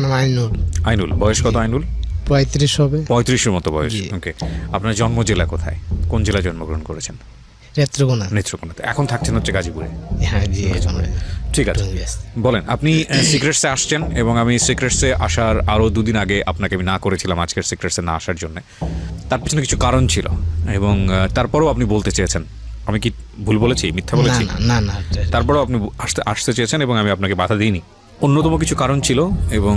নাম আইনুল। আইনুল, বয়স কত আইনুল? 35 হবে। 35-এর মতো বয়স। ওকে, আপনার জন্ম জেলা কোথায়, কোন জেলায় জন্মগ্রহণ করেছেন? নেত্রকোনা। নেত্রকোনাতে। এখন থাকছেন হচ্ছে গাজীপুরে। হ্যাঁ জি। ঠিক আছে, বলেন আপনি সিক্রেটসে আসছেন, এবং আমি সিক্রেটসে আসার আরও 2 দিন আগে আপনাকে আমি না করেছিলাম আজকের সিক্রেটসে না আসার জন্য। তার পিছনে কিছু কারণ ছিল, এবং তারপরও আপনি বলতে চেয়েছেন। আমি কি ভুল বলেছি, মিথ্যা বলেছি? না না, তারপরও আপনি আসতে চেয়েছেন এবং আমি আপনাকে বাধা দিইনি। অন্যতম কিছু কারণ ছিল, এবং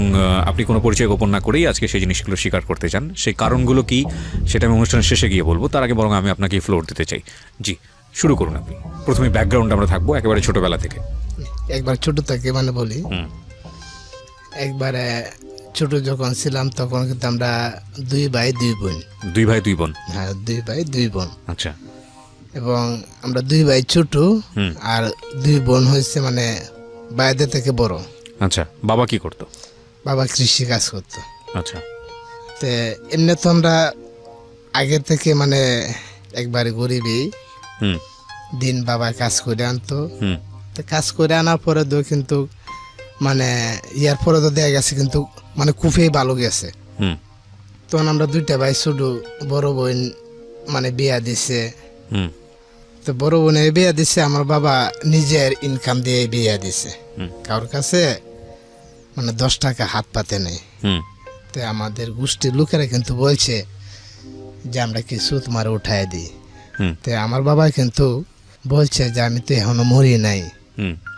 আপনি কোনো পরিচয় গোপন না করেই আজকে সেই জিনিসগুলো স্বীকার করতে চান। সেই কারণগুলো কি সেটা আমি অনুষ্ঠানের শেষে গিয়ে বলবো, তার আগে বরং আমি আপনাকে ফ্লোর দিতে চাই। জি, শুরু করুন আপনি। প্রথমে ব্যাকগ্রাউন্ড আমরা থাকবো একেবারে ছোটবেলা থেকে। একবার ছোট থেকে মানে বলি, একবারে ছোট যখন ছিলাম তখন কিন্তু আমরা 2 ভাই 2 বোন। 2 ভাই 2 বোন? হ্যাঁ, 2 ভাই 2 বোন। আচ্ছা। এবং আমরা 2 ভাই ছোট, আর 2 বোন হয়েছে মানে বাইরে থেকে বড়। আচ্ছা, বাবা কি করতো? বাবা কৃষি কাজ করতো। আচ্ছা। তো এমনি তো আমরা আগে থেকে মানে একবারে গরিবই। দিন বাবা কাজ করে আনতো। তো কাজ করে আনার পরে তো কিন্তু মানে ইয়ার পরে তো দেখা গেছে কিন্তু মানে খুবই ভালো গেছে। তখন আমরা 2টা ভাই ছোট, বড় বোন মানে বিয়া দিছে। তো বড় বোনের বিয়া দিছে, আমার বাবা নিজের ইনকাম দিয়ে বিয়া দিছে। কারোর কাছে মানে 10 টাকা হাত পাতে নেই। তো আমাদের গোষ্ঠীর লোকেরা কিন্তু বলছে যে আমরা কিছু তোমার উঠায় দিই। তো আমার বাবা কিন্তু বলছে যে আমি তো এখনো মরি নাই,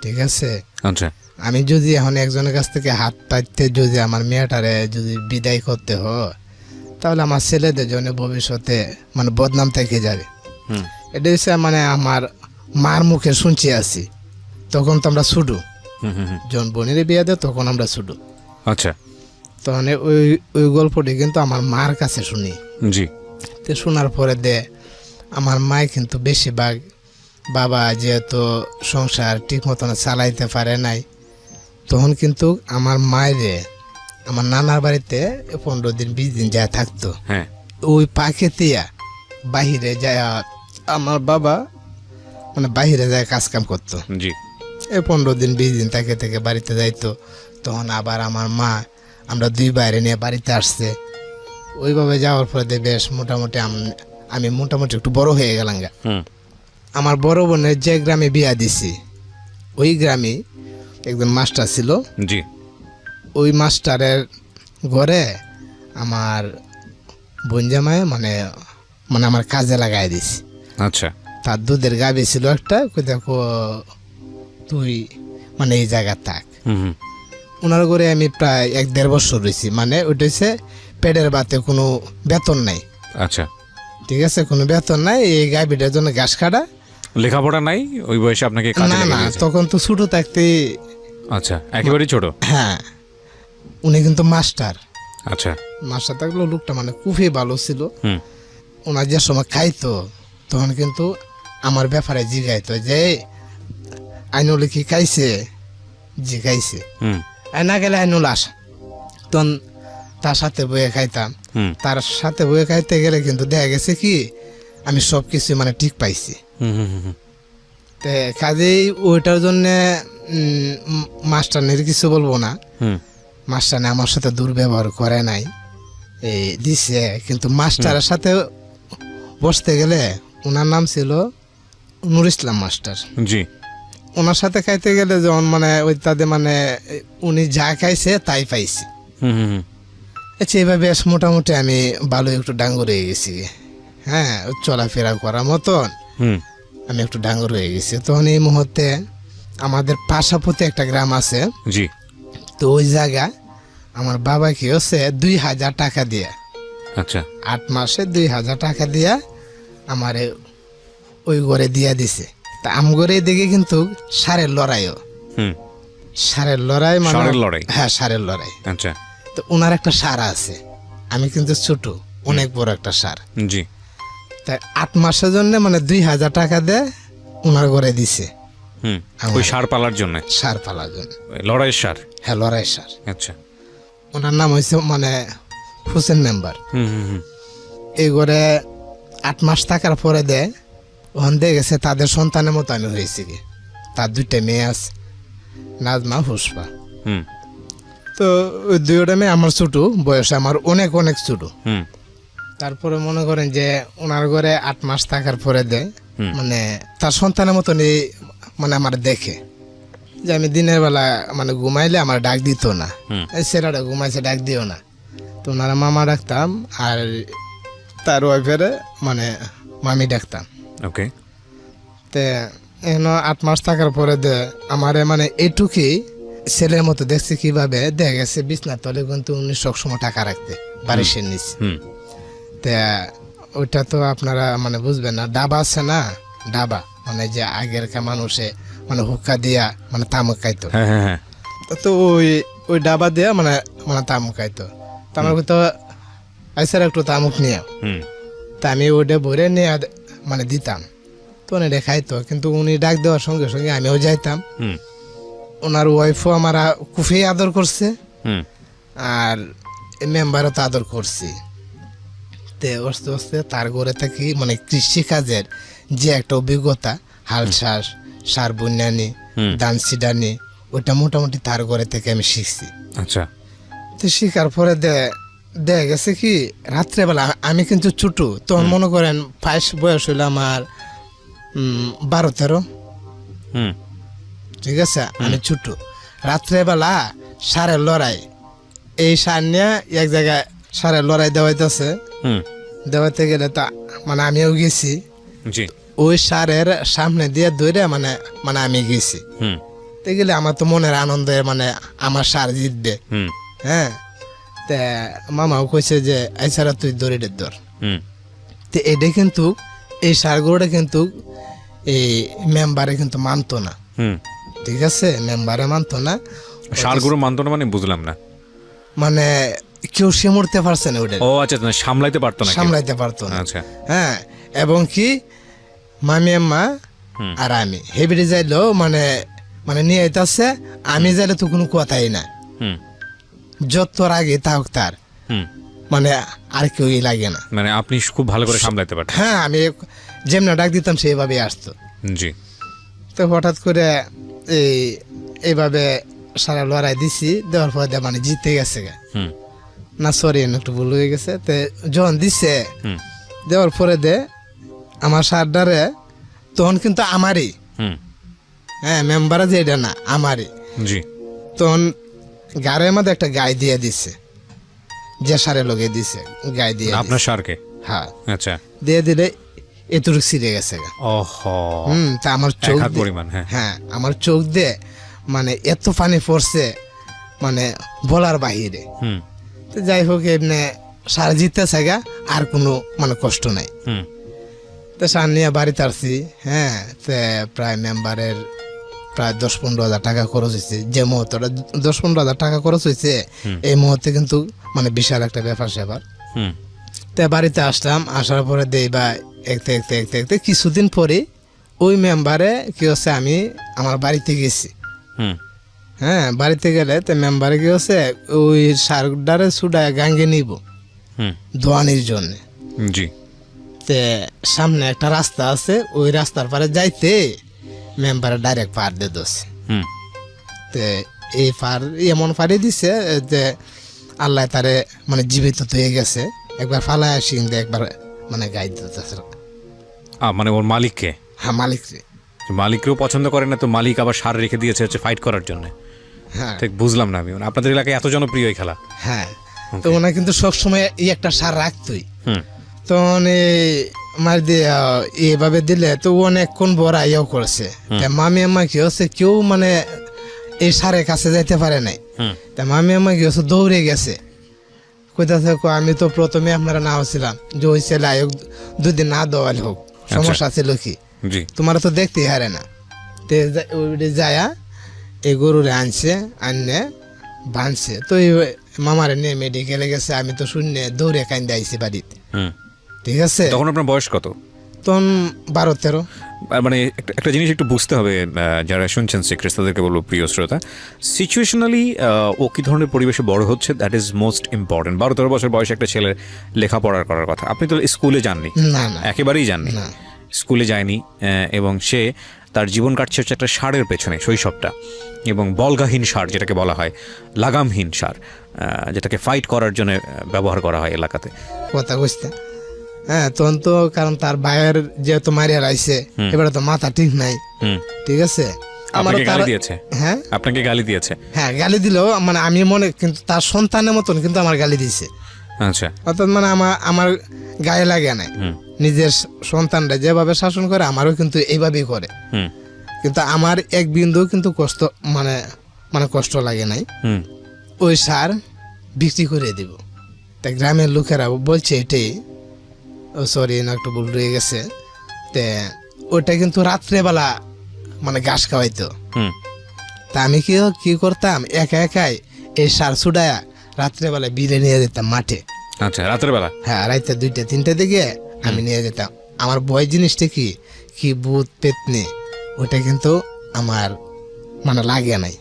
ঠিক আছে, আচ্ছা, আমি যদি এখন একজনের কাছ থেকে হাত পাইতে যদি আমার মেয়েটারে যদি বিদায় করতে হয়, তাহলে আমার ছেলেদের জন্য ভবিষ্যতে মানে বদনাম থেকে যাবে। এটা হচ্ছে মানে আমার মার মুখে শুনছি আছি। তখন তো আমরা ছুটু, যখন বোনের বিয়ে দেয় তখন আমরা ছুটু। আচ্ছা। তখন ওই গল্পটি কিন্তু আমার মার কাছে শুনি। জি। তো শোনার পরে আমার মায় কিন্তু বেশিরভাগ, বাবা যেহেতু সংসার ঠিক মতন চালাইতে পারে নাই, তখন কিন্তু আমার মায়েরে আমার নানার বাড়িতে 15 দিন 20 দিন যায় থাকতো। হ্যাঁ। ওই পাখিতিয়া বাহিরে যায় আমার বাবা মানে বাহিরে যায় কাজ কাম করতো। জি। 15 দিন 20 দিন থেকে বাড়িতে যাইতো। তখন আবার আমার মা আমরা 2 বাইরে নিয়ে বাড়িতে আসছে। ওইভাবে যাওয়ার পরে বেশ মোটামুটি আমি মোটামুটি একটু বড় হয়ে গেলাম। আমার বড় বোনের যে গ্রামে বিয়া দিছি ওই গ্রামে একজন মাস্টার ছিল। জি। ওই মাস্টারের ঘরে আমার বোন জামাই মানে মানে আমার কাজে লাগাই দিছি। আচ্ছা। তার দুধের গাভী ছিল একটা, দেখো তুই মানে এই জায়গা থাক। ওনার ঘরে আমি প্রায় 1-1.5 বছর রয়েছি। মানে ওইটা হচ্ছে পেটের বাতে কোনো বেতন নাই। আচ্ছা, ঠিক আছে, কোনো বেতন নাই। এই গাভীটার জন্য ঘাস কাটা, লেখাপড়া নাই ওই বয়সে আপনাকে কাজে না লেগে না, দিয়েছে? তখন তো ছোট থাকতে। আচ্ছা, একেবারেই ছোট। হ্যাঁ, উনি কিন্তু মাস্টার। আচ্ছা। মাস্টার থাকলেও লোকটা মানে খুবই ভালো ছিল। ওনার যে সময় খাইতো তখন কিন্তু আমার ব্যাপারে জিগাইতো যে আইনুল কি খাইছে, জি খাইছে, না গেলে আইনুল আসা। তখন তার সাথে বয়ে খাইতাম। তার সাথে বয়ে খাইতে গেলে কিন্তু দেখা গেছে কি আমি সব কিছু মানে ঠিক পাইছি। তো কাজেই ওইটার জন্যে মাস্টারনের কিছু বলবো না। মাস্টারনে আমার সাথে দুর্ব্যবহার করে নাই, এই দিছে। কিন্তু মাস্টারের সাথে বসতে গেলে, ওনার নাম ছিল নুর ইসলাম মাস্টার। জি। ওনার সাথে খাইতে গেলে যখন মানে ওই তাদের মানে উনি যা খাইছে তাই পাইছি। আচ্ছা, এইভাবে বেশ মোটামুটি আমি ভালো একটু ডাঙ্গর হয়ে গেছি। হ্যাঁ, চলাফেরা করার মতন আমি একটু ডাঙ্গর হয়ে গেছি। তখন এই মুহূর্তে আমাদের পাশাপাশি একটা গ্রাম আছে। জি। তো ওই জায়গা আমার বাবা কি হচ্ছে 2000 টাকা দিয়া, আচ্ছা, 8 মাসে 2000 টাকা দিয়া আমার ওই ঘরে দিয়া দিছে। তা আম ঘরে দেখে কিন্তু সারের লড়াইও, সারের লড়াই মানে ষাঁড়ের লড়াই। হ্যাঁ, সারের লড়াই। আচ্ছা। তো ওনার একটা সার আছে, আমি কিন্তু ছোট, অনেক বড় একটা সার। জি। তাই 8 মাসের জন্য মানে 2000 টাকা দিয়ে ওনার ঘরে দিছে। ওই সার পালার জন্য? সার পালার জন্য, লড়াইয়ের সার? হ্যাঁ, লড়াই সার। আচ্ছা। ওনার নাম হয়েছে মানে হোসেন মেম্বার। এই ঘরে 8 মাস থাকার পরে দেয়, ওখান দিয়ে গেছে তাদের সন্তানের মতো আমি হয়েছি কি। তার 2টা মেয়ে আছে, নাজমা, পুষ্পা। তো ওই দুইটা মেয়ে আমার ছোট বয়সে, আমার অনেক অনেক ছোট। হুম তারপরে মনে করেন যে ওনার ঘরে 8 মাস থাকার পরে দেয়, মানে তার সন্তানের মতনই মানে আমার দেখে যে আমি দিনের বেলা মানে ঘুমাইলে আমার ডাক দিত না, এই ছেলেটা ঘুমাইছে ডাক দিও না, তো ওনারা মামা ডাকতাম আর তার ওয়াইফের মানে মামি ডাকতাম। ওকে। তে এখনো 8 মাস থাকার পরে দে আমারে মানে এইটুকুই ছেলের মতো দেখছে, কিভাবে দেখা গেছে বিছনার তলে কিন্তু উনি সবসময় টাকা রাখতে বারিশের নিচে। তে ওইটা তো আপনারা মানে বুঝবেন না, ডাবা আছে না, ডাবা মানে যে আগেরকার মানুষে মানে হুক্কা দিয়া মানে তামুক খাইতো, হ্যাঁ হ্যাঁ হ্যাঁ। তো ওই ডাবা দিয়া মানে মানে তামুক খাইতো। তো আমার তো আইসার একটু তামুক নিয়ে, তা আমি ওইটা ভরে নিয়ে মানে দিতাম, তো উনি খাইতো। কিন্তু উনি ডাক দেওয়ার সঙ্গে সঙ্গে আমিও যাইতাম। ওনার ওয়াইফও আমার খুবই আদর করছে, আর মেম্বারও তো আদর করছি। তে আস্তে আস্তে তার ঘরে থাকি মানে কৃষি কাজের যে একটা অভিজ্ঞতা, হাল চাষ, সার বুনানি, ধান সিডানি, ওটা মোটামুটি তার ঘরে থেকে আমি শিখছি। আচ্ছা। তো শিখার পরে দেখা গেছে কি রাত্রেবেলা আমি কিন্তু ছোট, তখন মনে করেন বয়স হইলো আমার 12-13। ঠিক আছে, আমি ছোট। রাত্রেবেলা সারের লড়াই, এই সার নিয়ে এক জায়গায় সারের লড়াই দেওয়াইতেছে, দেওয়াইতে গেলে তা মানে আমিও গেছি, ওই সারের সামনে দিয়ে দৌড়ে মানে মানে আমি গেছি। তো গেলে আমার তো মনের আনন্দে মানে আমার সার জিতবে। হ্যাঁ, তা মামাও কইছে যে এই সারা তুই দৌড়ে ধর। তো এটা কিন্তু এই সারগুলোটা কিন্তু এই মেম্বারে কিন্তু মানতো না। ঠিক আছে, মেম্বারে মানতো না, সারগুলো মানতো না মানে বুঝলাম না। মানে কেউ সে মরতে পারছে না ওটা। ও আচ্ছা, সামলাইতে পারতো না, সামলাইতে পারতো না। আচ্ছা। হ্যাঁ, এবং কি মামি আম্মা আর আমি হেবিটে যাইলেও মানে মানে নিয়ে আইতাছে, আমি যাইলে তো কোনো কথাই না, যত আগে তাও তার মানে আর কেউ লাগে না, মানে আপনি খুব ভালো করে সামলাইতে পারতেন। হ্যাঁ, আমি যেমন ডাক দিতাম সেইভাবে আসতো। জি। তো হঠাৎ করে এইভাবে সারা লড়াই দিছি, দেওয়ার পর মানে জিতে গেছে গা। না সরি, একটু ভুল হয়ে গেছে। তো যখন দিছে দেওয়ার পরে আমার সারডারে তখন কিন্তু আমারই, হ্যাঁ, মেম্বার যে এটা না আমারই। জি। তখন গাড়ির মধ্যে একটা গায়ে দিয়ে দিছে, যে সারে লগে দিছে গায়ে দিয়ে আপনার সারকে। হ্যাঁ, আচ্ছা। দিয়ে দিলে এতটুকু ছিঁড়ে গেছে গা। ওহো। তা আমার চোখ পরিমাণ। হ্যাঁ, আমার চোখ দিয়ে মানে এত পানি পড়ছে মানে বলার বাহিরে। তো যাই হোক, এমনি সার জিততেছে গা, আর কোনো মানে কষ্ট নাই। তো সার নিয়ে বাড়িতে আসছি। হ্যাঁ, তো প্রায় মেম্বারের প্রায় 10-15 হাজার টাকা খরচ হয়েছে। যে মুহূর্তটা 10-15 হাজার টাকা খরচ হয়েছে, এই মুহূর্তে কিন্তু মানে বিশাল একটা ব্যাপার স্যাপার। তো বাড়িতে আসলাম, আসার পরে দেই বা একতে কিছুদিন পরে ওই মেম্বারে কি হচ্ছে, আমি আমার বাড়িতে গেছি। হ্যাঁ, বাড়িতে গেলে তো মেম্বারে কি হচ্ছে, ওই সারডারে সুডায় গাঙ্গে নিব দোয়ানির জন্য। জি। তে সামনে একটা রাস্তা আছে, ওই রাস্তার পারে যাইতে মেম্বারে ডাইরেক্ট পার দিয়ে দোষে। তে এই পার এমন পারে দিছে যে আল্লাহ তারে মানে জীবিত হয়ে গেছে, একবার ফালায় সিং দিয়ে একবার মানে গাই দিতেছে। মানে ওর মালিককে? হ্যাঁ, মালিক রে। মালিককেও পছন্দ করে না, তো মালিক আবার সার রেখে দিয়েছে হচ্ছে ফাইট করার জন্য। হ্যাঁ, ঠিক বুঝলাম না আমি, আপনাদের এলাকায় এত জনপ্রিয় এই খেলা। হ্যাঁ, তো ওনা কিন্তু সবসময় এই একটা সার রাখতোই। তখন মার দিয়ে এইভাবে দিলে তো অনেকক্ষণ বড় ইয়েও করছে। মামি আম্মা কি হচ্ছে, কেউ মানে এই সারের কাছে যাইতে পারে নাই। তা মামি আম্মা কি হচ্ছে, দৌড়ে গেছে, কইতাছে আমি তো প্রথমে আপনারা না হচ্ছিলাম যে ওই ছেলে আয়োগ 2 দিন না দেওয়াল হোক, সমস্যা ছিল কি, তোমার তো দেখতে হারে না। তে যায়া এই গরুরে আনছে, আননে বাঁধছে। তো এই মামারে নিয়ে মেডিকেলে গেছে, আমি তো শূন্য দৌড়ে কান্দে আইছি বাড়িতে। ঠিক আছে, তখন আপনার বয়স কত? তখন 12-13। মানে একটা জিনিস একটু বুঝতে হবে, যারা শুনছেন সিক্রেটস তাদেরকে বলবো, প্রিয় শ্রোতা, সিচুয়েশনালি ও কী ধরনের পরিবেশে বড় হচ্ছে, দ্যাট ইজ মোস্ট ইম্পর্টেন্ট। 12-13 বছর বয়সে একটা ছেলের লেখাপড়ার করার কথা। আপনি তো স্কুলে যাননি? না, না, একেবারেই যাননি, স্কুলে যায়নি, এবং সে তার জীবন কাটছে হচ্ছে একটা সারের পেছনে, শৈশবটা, এবং বলগাহীন সার যেটাকে বলা হয়, লাগামহীন সার, যেটাকে ফাইট করার জন্য ব্যবহার করা হয় এলাকাতে। কথা বুঝতে, হ্যাঁ, তখন তো কারণ তার ভাইয়ের যেহেতু মারিয়া রাইছে, এবারে তো মাথা ঠিক নাই, ঠিক আছে। আপনাকে গালি দিয়েছে? হ্যাঁ, আপনাকে গালি দিয়েছে? হ্যাঁ, গালি দিল, মানে আমি মনে, কিন্তু তার সন্তানের মতন কিন্তু আমার গালি দিয়েছে। আচ্ছা, অর্থাৎ মানে আমার গায়ে লাগে নাই, নিজের সন্তানরা যেভাবে শাসন করে আমারও কিন্তু এইভাবেই করে, কিন্তু আমার এক বিন্দু কিন্তু কষ্ট মানে কষ্ট লাগে নাই। ওই সার বিক্রি করে দিব, তাই গ্রামের লোকেরা বলছে এটাই, ও সরি না একটু ভুল রয়ে গেছে, তে ওটা কিন্তু রাত্রেবেলা মানে ঘাস খাওয়াইতো। তা আমি কি করতাম, একা একাই এই সার ছুটায়া রাত্রেবেলা বিলে নিয়ে যেতাম মাঠে। আচ্ছা, রাতের বেলা? হ্যাঁ, রাইতে 2টা-3টার দিকে আমি নিয়ে যেতাম। আমার ভয় জিনিসটা কি ভূত পেতনি, ওটা কিন্তু আমার মানে লাগে নাই।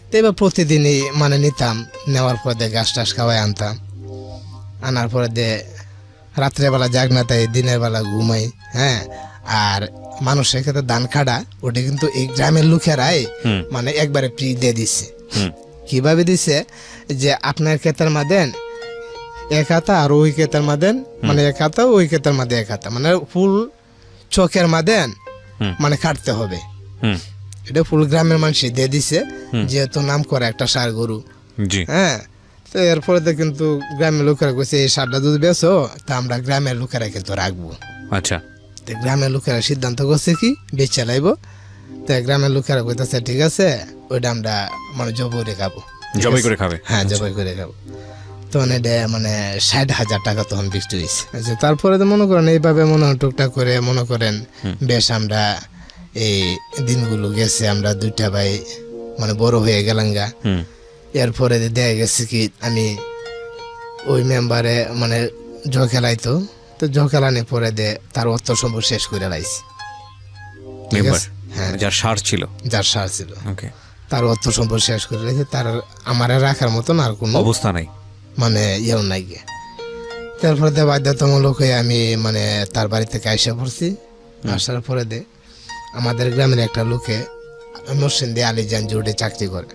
তো এবার প্রতিদিনই মানে নিতাম, নেওয়ার পর দিয়ে ঘাস টাস খাওয়াই আনতাম, আনার পরে দিয়ে রাত্রেবেলা জাগনা তাই, দিনের বেলা ঘুমাই। হ্যাঁ, আর মানুষের ক্ষেত্রে ধান খাড়া ওটা কিন্তু এই গ্রামের লোকেরাই মানে একবারে ফ্রি দিয়ে দিচ্ছে। কিভাবে দিছে, যে আপনার ক্ষেতের মাদেন এক হাতা আর ওই ক্ষেতের মাদেন মানে এক হাতা, ওই ক্ষেতের মাদে এক হাতা, মানে ফুল চোখের মাদেন মানে কাটতে হবে। এটা ফুল গ্রামের মানুষ দিয়ে দিছে, যেহেতু নাম করে একটা ষাঁড় গরু। হ্যাঁ, তো এরপরে তো কিন্তু গ্রামের লোকেরা কইছে এই ষাঁড়টা যদি বেচো তা আমরা গ্রামের লোকেরা কিন্তু রাখবো। আচ্ছা, তো গ্রামের লোকেরা সিদ্ধান্ত করছে কি বেচে লাইবো। তো গ্রামের লোকেরা কইতেছে ঠিক আছে, ওইটা আমরা মানে জবাই খাবো। জবাই করে খাবে? হ্যাঁ, জবাই করে খাবো। তখন এটা মানে 60,000 টাকা তখন বিক্রি হয়েছে। আচ্ছা, তারপরে তো মনে করেন এইভাবে মনে হয় টুকটাক করে মনে করেন বেশ আমরা এই দিনগুলো গেছে, আমরা 2টা ভাই মানে বড় হয়ে গেলাম গা। এরপরে দেখা গেছে কি আমি ওই মেম্বারে মানে জ খেলাইতো, তো জ খেলানোর পরে তার অর্থ সম্পদ শেষ করে লাইছি। হ্যাঁ, যার সার ছিল, ওকে, তার অর্থ সম্পদ শেষ করে লাইছে, তার আমার রাখার মতন আর কোনো অবস্থা নাই, মানে ইয়েও নাই গে। তারপরে বাধ্যতামূলক হয়ে আমি মানে তার বাড়ি থেকে আইসা পড়ছি। আসার পরে আমাদের গ্রামের একটা লোকে নরসিংদী আলীজান জুড়ে চাকরি করে,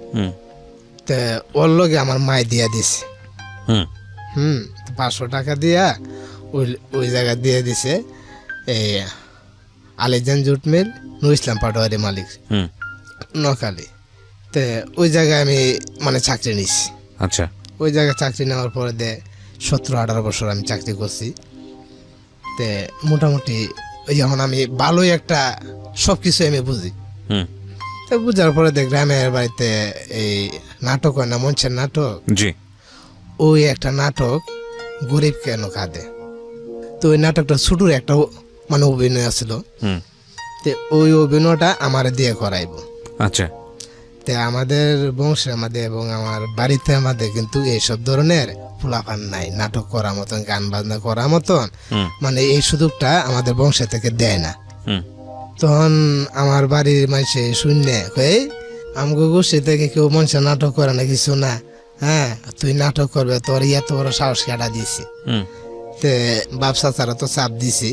তো ওর লোকে আমার মায় দিয়া দিছে। 500 টাকা দিয়া ওই জায়গা দিয়ে দিছে এই আলীজান জুট মিল, নুর ইসলাম পাটোয়ারি মালিক, নকালি। তো ওই জায়গায় আমি মানে চাকরি নিছি। আচ্ছা, ওই জায়গায় চাকরি নেওয়ার পরে 17-18 বছর আমি চাকরি করছি। তে মোটামুটি ওই যখন আমি ভালোই একটা সব কিছু আমি বুঝি, তো বুঝার পরে গ্রামের বাড়িতে এই নাটক হয় না, মঞ্চের নাটক, জি, ওই একটা নাটক গরিব কেন কাঁদে, তো ওই নাটকটা ছোটুর একটা মানে অভিনয় আছিল, তো ওই অভিনয়টা আমার দিয়ে করাইব। আচ্ছা, তে আমাদের বংশে আমাদের এবং আমার বাড়িতে আমাদের কিন্তু এইসব ধরনের ফুলাফান নাই, নাটক করার মতন, গান বাজনা করার মতন, মানে এই সুযোগটা আমাদের বংশে থেকে দেয় না। তখন আমার বাড়ির মাইসে শূন্যে কই আমগো গোষ্ঠী থেকে কেউ মানুষের নাটক করে না কিছু না, হ্যাঁ তুই নাটক করবে, তোর এত বড় সাহস কাটা দিছি। তে ব্যবসা ছাড়া তো চাপ দিছি,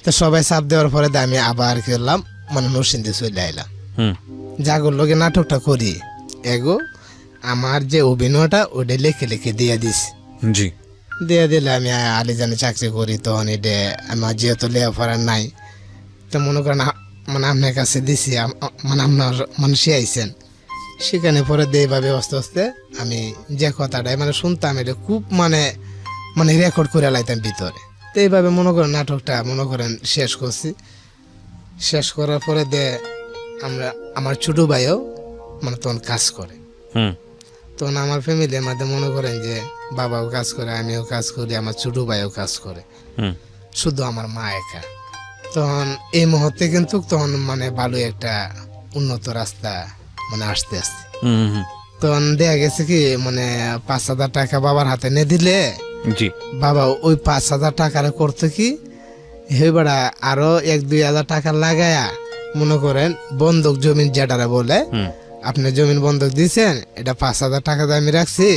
তো সবাই চাপ দেওয়ার পরে আমি আবার করলাম মানে নরসিংদী চলে আইলাম। যাগোর লোকে নাটকটা করি এগো আমার যে অভিনয়টা ওটা লিখে লিখে দিয়ে দিছি। জি, দিয়ে দিলে আমি আলীজানে চাকরি করি, তখন এটা আমার যেহেতু লেখাপড়া নাই, তো মনে করেন মানে আপনার কাছে দিছি, মানে আপনার মানে শিখাইছেন, সেখানে পরে এইভাবে আস্তে আস্তে আমি যে কথাটাই মানে শুনতাম এটা খুব মানে মানে রেকর্ড করে লাইতাম ভিতরে। তো এইভাবে মনে করেন নাটকটা মনে করেন শেষ করছি। শেষ করার পরে আমরা আমার ছোট ভাইও মানে তখন কাজ করে, তখন আমার ফ্যামিলির মধ্যে মনে করেন যে বাবাও কাজ করে, আমিও কাজ করি, আমার ছোট ভাইও কাজ করে, শুধু আমার মা একা। তখন এই মুহূর্তে কিন্তু তখন মানে ভালো একটা উন্নত রাস্তা মানে আসতে আসতে তখন দেখা গেছে কি মানে 5,000 টাকা বাবার হাতে নিয়ে দিলে জি, বাবা ওই 5,000 টাকার করতে কি এবারে আরো 1-2 হাজার টাকা লাগায়া মনে করেন বন্ধক জমিন যেটারা বলে, আপনি জমিন বন্ধক দিয়েছেন, এটা 5,000 টাকা আমি রাখছি,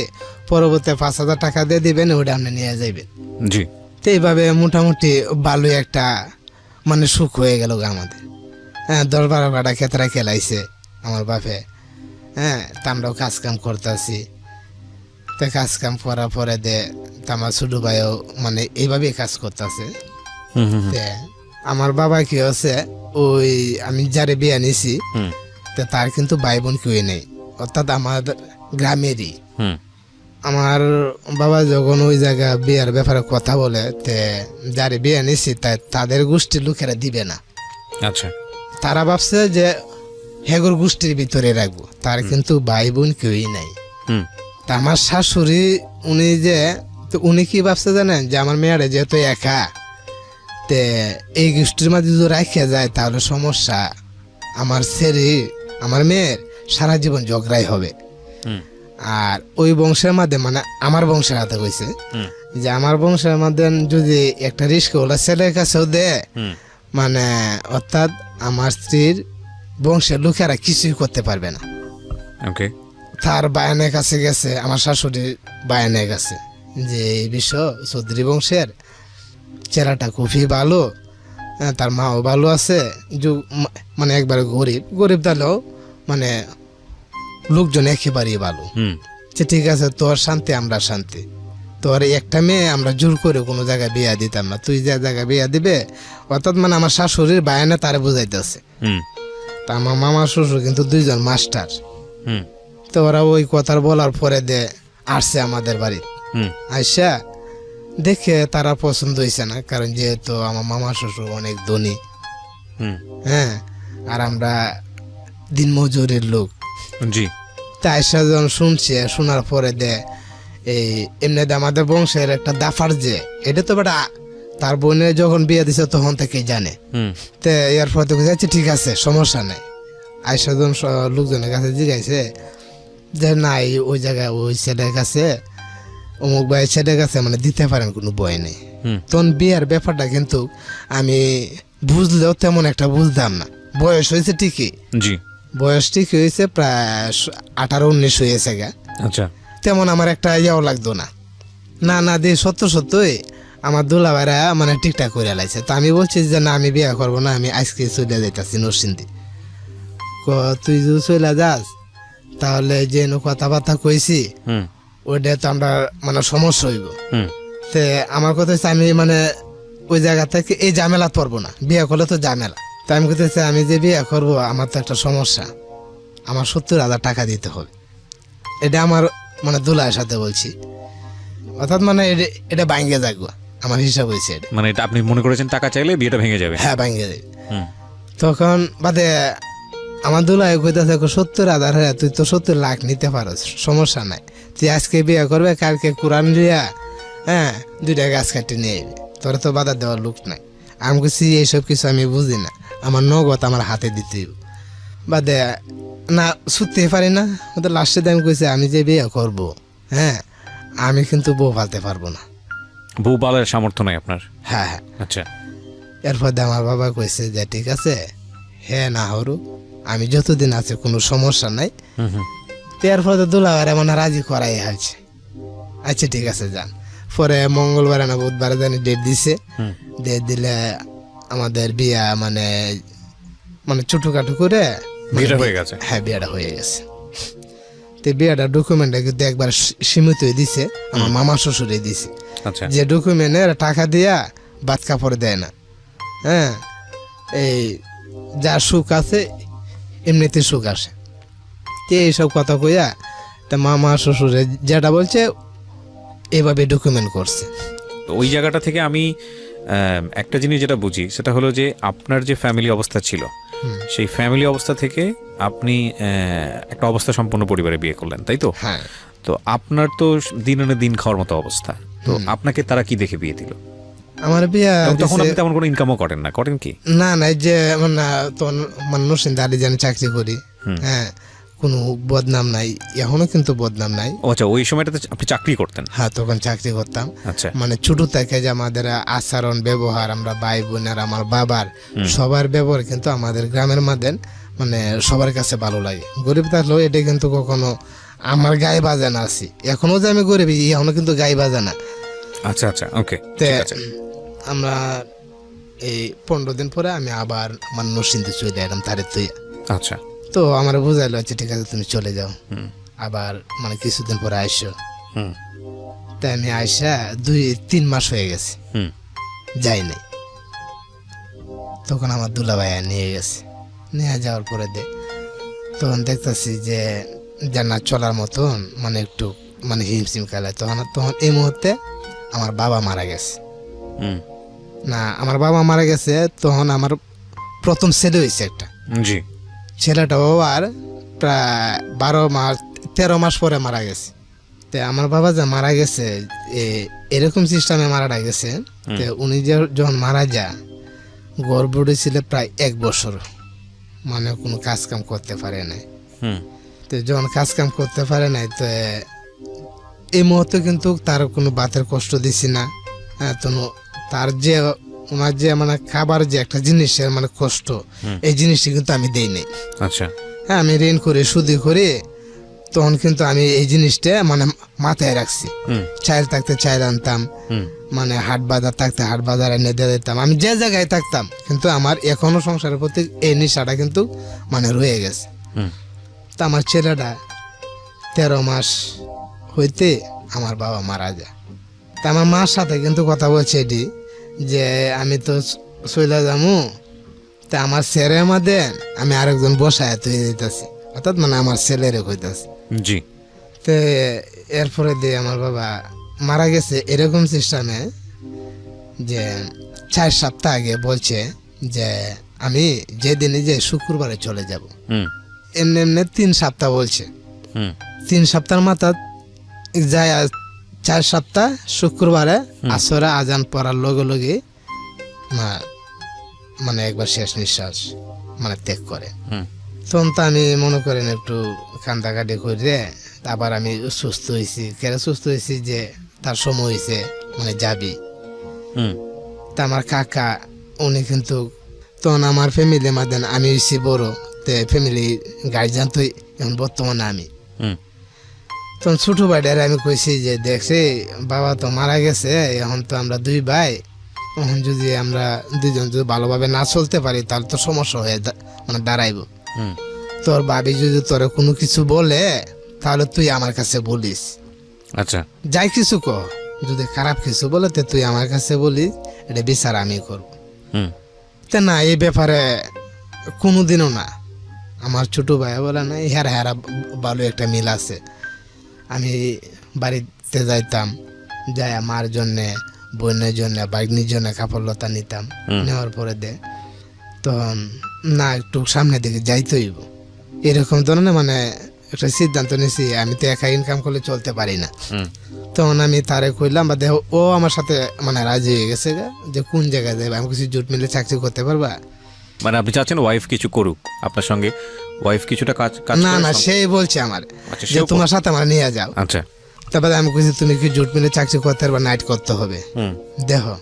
পরবর্তী 5,000 টাকা দিয়ে দিবেন, ওটা আপনি নিয়ে যাবেন। জি, তো এইভাবে মোটামুটি ভালো একটা মানে সুখ হয়ে গেল আমাদের। হ্যাঁ 10-12 কাটা ক্ষেত্রে খেলাইছে আমার বাপে। হ্যাঁ তা আমরাও কাজ কাম করতেছি, তো কাজ কাম করার পরে তা আমার ছোট ভাইও মানে এইভাবেই কাজ করতেছে। আমার বাবা কি হচ্ছে, ওই আমি যারে বিয়ে নিছি তো তার কিন্তু ভাই বোন কেউ নেই, অর্থাৎ আমার গ্রামেরই। আমার বাবা যখন ওই জায়গা বিয়ের ব্যাপারে কথা বলে, তে যারে বিয়ে নিছি তাদের গোষ্ঠীর লোকেরা দিবে না। আচ্ছা, তারা ভাবছে যে হেগর গোষ্ঠীর ভিতরে রাখবো, তার কিন্তু ভাই বোন কেউই নাই। তা আমার শাশুড়ি উনি কি ভাবছে জানেন, যে আমার মেয়েরা যেহেতু একা, তে এই গোষ্ঠীর মাঝে যদি রাখা যায় তাহলে সমস্যা, আমার আমার মেয়ের সারা জীবন ঝগড়াই হবে। আর ওই বংশের মধ্যে মানে আমার বংশের হাতে কইছে যে আমার বংশের মধ্যে যদি একটা রিস্ক ওলা ছেলের কাছেও দেয়, মানে অর্থাৎ আমার স্ত্রীর বংশের লোকেরা কিছুই করতে পারবে না। তার বায়ানের কাছে গেছে, আমার শাশুড়ির বায়ানের কাছে, যে এই বিষয় চৌধুরী বংশের চেহারাটা খুবই ভালো, তার মাও ভালো আছে, মানে একবারে গরিব তাহলেও মানে লোকজন একেবারেই ভালো। ঠিক আছে, তোর শান্তি আমরা শান্তি, তোর একটা মেয়ে আমরা জোর করে কোনো জায়গায় বিয়া দিতাম না, তুই যে জায়গায় বিয়া দিবে, অর্থাৎ মানে আমার শাশুড়ির বায়ানে তারে বুঝাইতেছে। তা আমার মামা শ্বশুর কিন্তু 2 জন মাস্টার। তো ওরা ওই কথা বলার পরে আসছে আমাদের বাড়ি, আইসা দেখে তারা পছন্দ হয়েছে না, কারণ যেহেতু আমার মামা শ্বশুর অনেক ধনী, হ্যাঁ, আর আমরা দিন মজুরের লোক। তা আইসা যখন শুনছে, শোনার পরে এই এমনি আমাদের বংশের একটা দাফার, যে এটা তো বেটা তার বোনে যখন বিয়ে দিছে তখন থেকেই জানে। তো এরপর তো যাচ্ছে ঠিক আছে সমস্যা নাই। আইসা যখন লোকজনের কাছে জিজ্ঞাসে যে না ওই জায়গায় ওই ছেলের কাছে অমুক ভাই ছেলের কাছে মানে দিতে পারেন, কোনো বই নেই। তখন বিয়ের ব্যাপারটা কিন্তু আমি বুঝলেও তেমন একটা বুঝতাম না। বয়স হয়েছে ঠিকই, বয়স ঠিকই হয়েছে, প্রায় 18-19 হয়েছে গা। আচ্ছা, তেমন আমার একটা ইয়েও লাগতো না, না দিয়ে সত্যই আমার দুলা ভাইরা মানে ঠিকঠাক করে লাইছে। তো আমি বলছি যে না আমি বিয়ে করবো না, আমি আজকে চলে যাইতাছি নরসিংদী। তুই যদি চলে যাস তাহলে যে কথাবার্তা কইছি ওইটা তো আমরা মানে সমস্যা হইব। তে আমার কথা হচ্ছে আমি মানে ওই জায়গা থেকে এই ঝামেলা পড়বো না, বিয়ে করলে তো ঝামেলা। তাই আমি করতেছি আমি যে বিয়ে করবো আমার তো একটা সমস্যা, আমার 70,000 টাকা দিতে হবে। এটা আমার মানে দুলার সাথে বলছি, অর্থাৎ মানে এটা ভাঙ্গে যাবো, আমার হিসাব হয়েছে এটা। মানে এটা আপনি মনে করেছেন টাকা চাইলে বিয়েটা ভেঙে যাবে? হ্যাঁ ভাঙ্গে যাবে। তখন বাদে আমার দুলাই কইতাছে 70,000, হ্যাঁ তুই তো 70 লাখ নিতে পারস, সমস্যা নাই, তুই আজকে বিয়ে করবে, কালকে কোরআন দিয়া হ্যাঁ 2টা গাছ কাটি নিয়ে যাবি, তোর তো বাধা দেওয়ার লোক নাই। আমি বলছি এইসব কিছু আমি বুঝি না, আমার নগদ আমার হাতে দিতে বাদে না ছুটতে পারি না। ওদের লাস্টে আমি কইছি আমি যে বিয়ে করবো, হ্যাঁ আমি কিন্তু বউ পালতে পারবো না। বউ পালার সামর্থ্য নাই আপনার? হ্যাঁ। আচ্ছা, এরপর আমার বাবা কইছে যে ঠিক আছে, হ্যাঁ না হরু, আমি যতদিন আছে কোনো সমস্যা নাই। এরপর দুলাভারে মানে রাজি করাই হয়েছে। আচ্ছা ঠিক আছে যান। পরে মঙ্গলবার না বুধবার জানি ডেট দিছে, ডেট দিলে আমাদের বিয়া মানে মানে ছোটখাটো করে বিয়েটা হয়ে গেছে। হ্যাঁ বিয়েটা হয়ে গেছে। তো বিয়েটা ডকুমেন্টটা কিন্তু একবার সীমিত দিছে, আমার মামা শ্বশুরে দিছে। আচ্ছা, যে ডকুমেন্টে টাকা দিয়া বাদ কাপড় দেয় না, হ্যাঁ এই যা সুখ আছে এমনিতে সুখ আসে। তো এইসব কথা কইয়া তা মামা শ্বশুরে যেটা বলছে এভাবে ডকুমেন্ট করছে। তো ওই জায়গাটা থেকে আমি একটা জিনিস যেটা বুঝি সেটা হলো যে আপনার যে ফ্যামিলি অবস্থা ছিল, সেই ফ্যামিলি অবস্থা থেকে আপনি একটা অবস্থা সম্পন্ন পরিবারে বিয়ে করলেন, তাই তো? হ্যাঁ। তো আপনার তো দিন আনে দিন খাওয়ার মতো অবস্থা, তো আপনাকে তারা কি দেখে বিয়ে দিল? আমার বিয়া তখন আপনি তেমন কোনো ইনকামও করেন না, করেন কি? না না, যে মানে তখন মানুষ দাঁড়ি জানি চাকরি করি, হ্যাঁ কোনো বদনাম নাই, এখনো কিন্তু বদনাম নাই। আচ্ছা, ওই সময়টাতে আপনি চাকরি করতেন? হ্যাঁ তখন চাকরি করতাম। আচ্ছা, মানে ছোট থেকে যে আমাদের আচরণ ব্যবহার, আমরা ভাই বোনের আমার বাবার সবার ব্যবহার কিন্তু আমাদের গ্রামের মধ্যে মানে সবার কাছে ভালো লাগে। গরিব থাকলেও এটা কিন্তু কখনো আমার গায়ে বাজে না। আছি এখনো যে আমি গরিব, এখনো কিন্তু গায়ে বাজে না। আচ্ছা আচ্ছা, ওকে। আমরা এই 15 দিন পরে আমি আবার আমার নরসিংদী চলে এলাম তারে তুই। আচ্ছা। তো আমার বুঝাইলো আচ্ছা ঠিক আছে তুমি চলে যাও, আবার মানে কিছুদিন পরে আইসো। হুম তাই আমি আইসা 2-3 মাস হয়ে গেছে হুম যাই নাই। তখন আমার দুলাভাই নিয়ে গেছে, নিয়ে যাওয়ার পরে তখন দেখতেছি যে জান্নাত চলার মতন মানে একটু মানে হিমশিম খেলায়। তখন এই মুহূর্তে আমার বাবা মারা গেছে। হুম না আমার বাবা মারা গেছে তখন আমার প্রথম ছেলে হয়েছে একটা। জি। ছেলেটাও আর প্রায় 13 মাস পরে মারা গেছে। তো আমার বাবা যা মারা গেছে এরকম সিস্টেমে মারা গেছে। তো উনি যখন মারা যায় গর্ভবতী ছিল প্রায় 1 বছর, মানে কোনো কাজ কাম করতে পারে নাই। হুম তো যখন কাজ কাম করতে পারে নাই তো এই মুহূর্তে কিন্তু তার কোনো বাতের কষ্ট দিছি না। হ্যাঁ, তো তার যে ওনার যে মানে খাবার যে একটা জিনিসের মানে কষ্ট, এই জিনিসটি কিন্তু আমি দেই নাই। আচ্ছা। হ্যাঁ, আমি ঋণ করে সুদি করে তখন কিন্তু আমি এই জিনিসটা মানে মাথায় রাখছি। চাইল থাকতে চাইল আনতাম, মানে হাট বাজার থাকতে হাট বাজার এনে দিয়ে দিতাম, আমি যে জায়গায় থাকতাম। কিন্তু আমার এখনো সংসারের প্রতি এই নেশাটা কিন্তু মানে রয়ে গেছে। তা আমার ছেলেটা 13 মাস হইতে আমার বাবা মারা যায়। তা আমার মার সাথে কিন্তু কথা বলছে এটি যে আমি তো চলে যাবো, তা আমার ছেলে আমাদের আমি আরেকজন বসায় তৈরি দিতেছি, অর্থাৎ মানে আমার ছেলেরে কইতাছি। জি। তো এরপরে আমার বাবা মারা গেছে এরকম সিস্টেমে যে 4 সপ্তাহ আগে বলছে যে আমি যেদিনে যে শুক্রবারে চলে যাব। এমনি এমনি 3 সপ্তাহ বলছে। 3 সপ্তাহের মাথা যায় 4 সপ্তাহ শুক্রবারে আসরে আজান পড়ার লগে লগে মানে একবার শেষ নিঃশ্বাস মানে ত্যাগ করে। তখন তো আমি মনে করেন একটু কান্দাকাটি করে আবার আমি সুস্থ হয়েছি। কেন সুস্থ হয়েছি যে তার সময় হয়েছে মানে যাবি। তা আমার কাকা উনি কিন্তু তখন আমার ফ্যামিলির মধ্যে আমি হয়েছি বড়, তো ফ্যামিলি গার্জিয়ান তো এখন বর্তমানে আমি। তখন ছোটো ভাইটার আমি কইছি যে দেখছি বাবা তো মারা গেছে, এখন তো আমরা 2 ভাই, এখন যদি আমরা 2জন যদি ভালোভাবে না চলতে পারি তাহলে তো সমস্যা হয়ে মানে দাঁড়াইব। তোর ভাবি যদি তোরে কোনো কিছু বলে তাহলে তুই আমার কাছে বলিস। আচ্ছা। যাই কিছু কর, যদি খারাপ কিছু বলে তো তুই আমার কাছে বলিস, এটা বিচার আমি করব। তা না, এই ব্যাপারে কোনোদিনও না। আমার ছোট ভাই বলে না হেরা হেরা ভালো একটা মিল আছে। আমি বাড়িতে যাইতাম, যাই আমার জন্যে বোনের জন্য বাইকনির জন্য কাপড় লতা নিতাম, নেওয়ার পরে তখন না একটু সামনের দিকে যাইতে হইব এরকম ধরনের মানে একটা সিদ্ধান্ত নিয়েছি। আমি তো একা ইনকাম করলে চলতে পারি না। তখন আমি তারে কইলাম বা দেখ ও আমার সাথে মানে রাজি হয়ে গেছে যে কোন জায়গায় যাবে, আমি কিছু জুট মিলে চাকরি করতে পারবা। মানে আপনি চাচ্ছেন ওয়াইফ কিছু করুক আপনার সঙ্গে, ওয়াইফ কিছুটা কাজ না না সেই বলছে আমার যে তোমার সাথে আমার নিয়ে যাও। আচ্ছা। তারপরে আমি কইছি তুমি কি জুট মিলে চাকরি করতে পারবা, নাইট করতে হবে। দেখো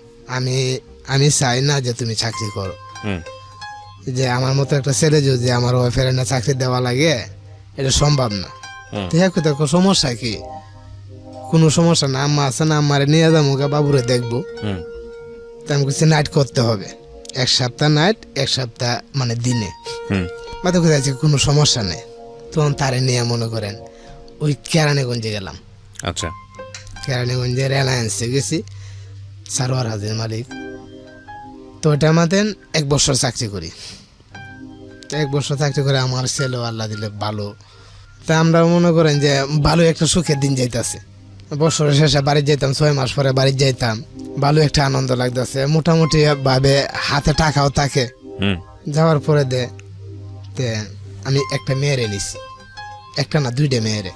আমি চাই না যে তুমি চাকরি করো, যে আমার মতো একটা ছেলে যদি আমার ওয়াইফের না চাকরি দেওয়া লাগে এটা সম্ভব না। দেখো সমস্যা কি, কোনো সমস্যা না, আম্মা আছে না, আম্মারে নিয়ে যাবো বাবুরে দেখবো। তা আমি কইছি নাইট করতে হবে, 1 সপ্তাহ নাইট 1 সপ্তাহ মানে দিনে। মাথা কোথায় আছে কোনো সমস্যা নেই। তখন তারে নিয়ে মনে করেন ওই কেরানীগঞ্জে গেলাম। আচ্ছা। কেরানীগঞ্জে রিলায়েন্সে গেছি, সারোয়ার হাজির মালিক। তো ওটা আমাদের 1 বছর চাকরি করি। 1 বছর চাকরি করে আমার ছেলেও আল্লাহ দিলে ভালো। তা আমরা মনে করেন যে ভালো একটা সুখের দিন যাইতেছে। বছরের শেষে বাড়ি যেতাম, 6 মাস পরে বাড়ি যাইতাম, ভালো একটা আনন্দ লাগতেছে, মোটামুটি ভাবে হাতে টাকাও থাকে। যাওয়ার পরে আমি একটা মেয়েরে নিছি, একটা না 2টা মেয়েরে।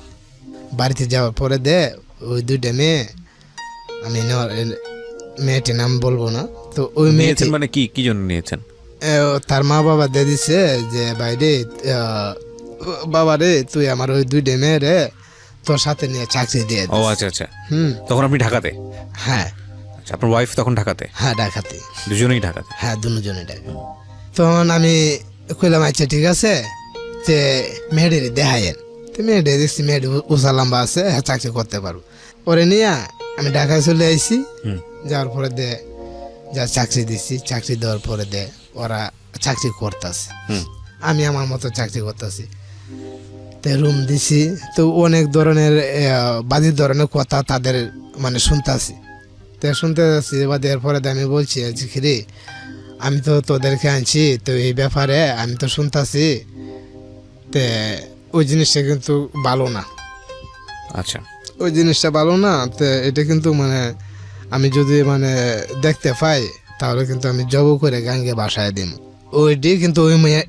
বাড়িতে যাওয়ার পরে ওই 2টা মেয়ে আমি মেয়েটির নাম বলবো না। তো ওই মেয়েটি মানে কি জন্য নিয়েছেন? তার মা বাবা দিয়ে দিছে যে বাইরে বাবা রে তুই আমার ওই 2টা মেয়েরে তোর সাথে নিয়ে চাকরি দিয়ে। ও আচ্ছা আচ্ছা। তখন আপনি ঢাকাতে? হ্যাঁ। আচ্ছা, আপনার ওয়াইফ তখন ঢাকাতে? হ্যাঁ ঢাকাতে। দুজনেই ঢাকাতে? হ্যাঁ দুজনেই ঢাকা। তখন আমি কইলাম আচ্ছা ঠিক আছে যে মেয়েদের দেখাইয়েন। তো মেয়েদের দেখছি মেয়েদের উঁচা লম্বা আছে, হ্যাঁ চাকরি করতে পারবো। পরে নিয়ে আমি ঢাকায় চলে আইছি। যাওয়ার পরে যা চাকরি দিছি, চাকরি দেওয়ার পরে ওরা চাকরি করতেছে, আমি আমার মতো চাকরি করতেছি। তো রুম দিছি, তো অনেক ধরনের বাজে ধরনের কথা তাদের মানে শুনতেছি। তো শুনতে যাচ্ছি, এবার এরপরে আমি বলছি যে রে আমি তো তোদেরকে আনছি, তো এই ব্যাপারে আমি তো শুনতেছি, তো ওই জিনিসটা কিন্তু ভালো না। আচ্ছা, ওই জিনিসটা ভালো না, তো এটা কিন্তু মানে আমি যদি মানে দেখতে পাই তাহলে কিন্তু আমি জব করে গাঙ্গে বাসায় দিম। ওইটি কিন্তু ওই মেয়ে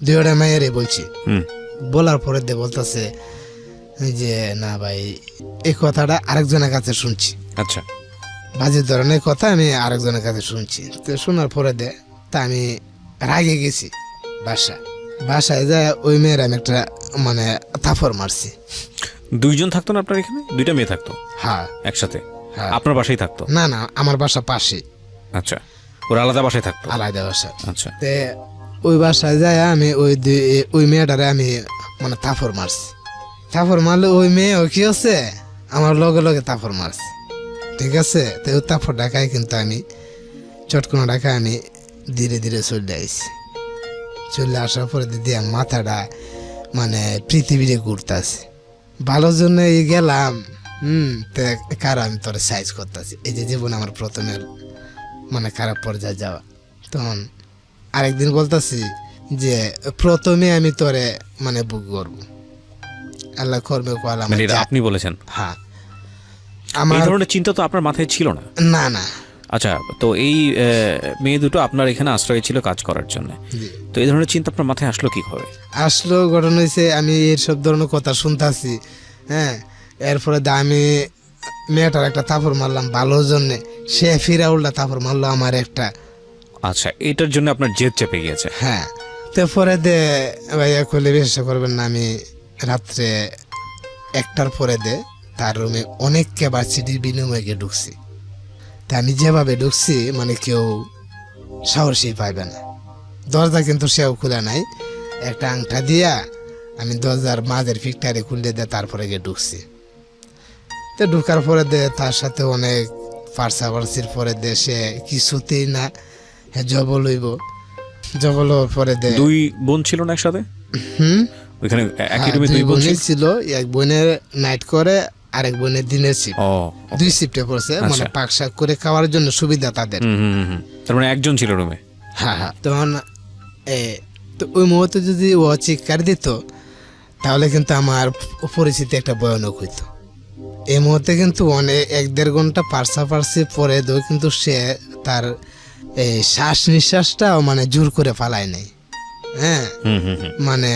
দুইটা মেয়েরই বলছি। বলার পরে বলতেছে যে না ভাই, এই কথাটা আরেকজনের কাছে শুনছি। আচ্ছা, বাজে ধরনের কথা আমি আরেকজনের কাছে শুনছি। তো শোনার পরে তা আমি রাগে গেছি বাসায় যায় ওই মেয়ের আমি একটা মানে থাপড় মারছি। দুইজন থাকতো না আপনার এখানে? দুইটা মেয়ে থাকতো? হ্যাঁ, একসাথে? হ্যাঁ। আপনার বাসায় থাকতো? না না, আমার বাসা পাশে। আচ্ছা, ওরা আলাদা বাসায় থাকতো? আলাদা বাসা। আচ্ছা, তে ওই বাসায় যায় আমি ওই মেয়েটারে আমি মানে থাপড় মারছি। থাপড় মারলে ওই মেয়ে কি হচ্ছে আমার লগে লগে থাপড় মারছে, ঠিক আছে। তো ওই থাপড় ডাকায় কিন্তু আমি চটকোনা ডাকায় আমি ধীরে ধীরে চলে আসছি। চলে আসার পরে দিদি আমার মাথাটা মানে পৃথিবীরে ঘুরতেছে। ভালোর জন্য গেলাম, তো কারো আমি তোর সাইজ করতেছি। এই যে জীবন আমার প্রথমের মানে খারাপ পর্যায়ে যাওয়া। তখন আরেকদিন বলতেছি যে প্রথমে আমি তোরে মানে বুক করবো, আল্লাহ করবে কলাম। মানে এটা আপনি বলেছেন? হ্যাঁ। এই আমার ধরনের চিন্তা তো আপনার মাথায় ছিল না? না না। আচ্ছা, তো এই মেয়ে দুটো আপনার এখানে আশ্রয় ছিল কাজ করার জন্য, জি। তো এই ধরনের চিন্তা আপনার মাথায় আসলো কিভাবে? আসলো ঘটনা হয়েছে আমি এইসব ধরনের কথা শুনতেছি, হ্যাঁ। এরপরে আমি মেয়েটার একটা থাপড় মারলাম ভালোর জন্যে, সে ফিরা উল্টা থাপড় মারলো আমার একটা। আচ্ছা, এটার জন্য আপনার জেদ চেপে গিয়েছে? হ্যাঁ। তারপরে ভাইয়া করলে বিশ্বাস করবেন না, আমি রাত্রে 1টার পরে তার রুমে অনেক ক্যাপাসিটির বিনিময়ে ঢুকছি। তা আমি যেভাবে ঢুকছি মানে কেউ সাহসই পাইবে না। দরজা কিন্তু সেও খুলে নাই, একটা আংটা দিয়া আমি দরজার মাঝের ফিকটারে খুলে তারপরে গিয়ে ঢুকছি। তো ঢুকার পরে তার সাথে অনেক পার্সাপার্সির পরে সে কিছুতেই না জবল হইব। জবল হওয়ার পরে দুই বোন ছিল না একসাথে? ওইখানে একই রুমে দুই বোন ছিল। এক বোনের নাইট করে, আরেক বোনের দিনের শিফট। দুই শিফটে পড়ছে, মানে পাক শাক করে খাওয়ার জন্য সুবিধা তাদের। তার মানে একজন ছিল রুমে? হ্যাঁ হ্যাঁ। তখন তো ওই মুহূর্তে যদি ও চিৎকার দিত তাহলে কিন্তু আমার পরিস্থিতি একটা ভয়ানক হইতো। এই মুহূর্তে কিন্তু অনেক 1-1.5 ঘন্টা পার্সাপার্সি পরে কিন্তু সে তার এই শ্বাস নিঃশ্বাসটাও মানে জোর করে ফালায় নাই। হ্যাঁ, মানে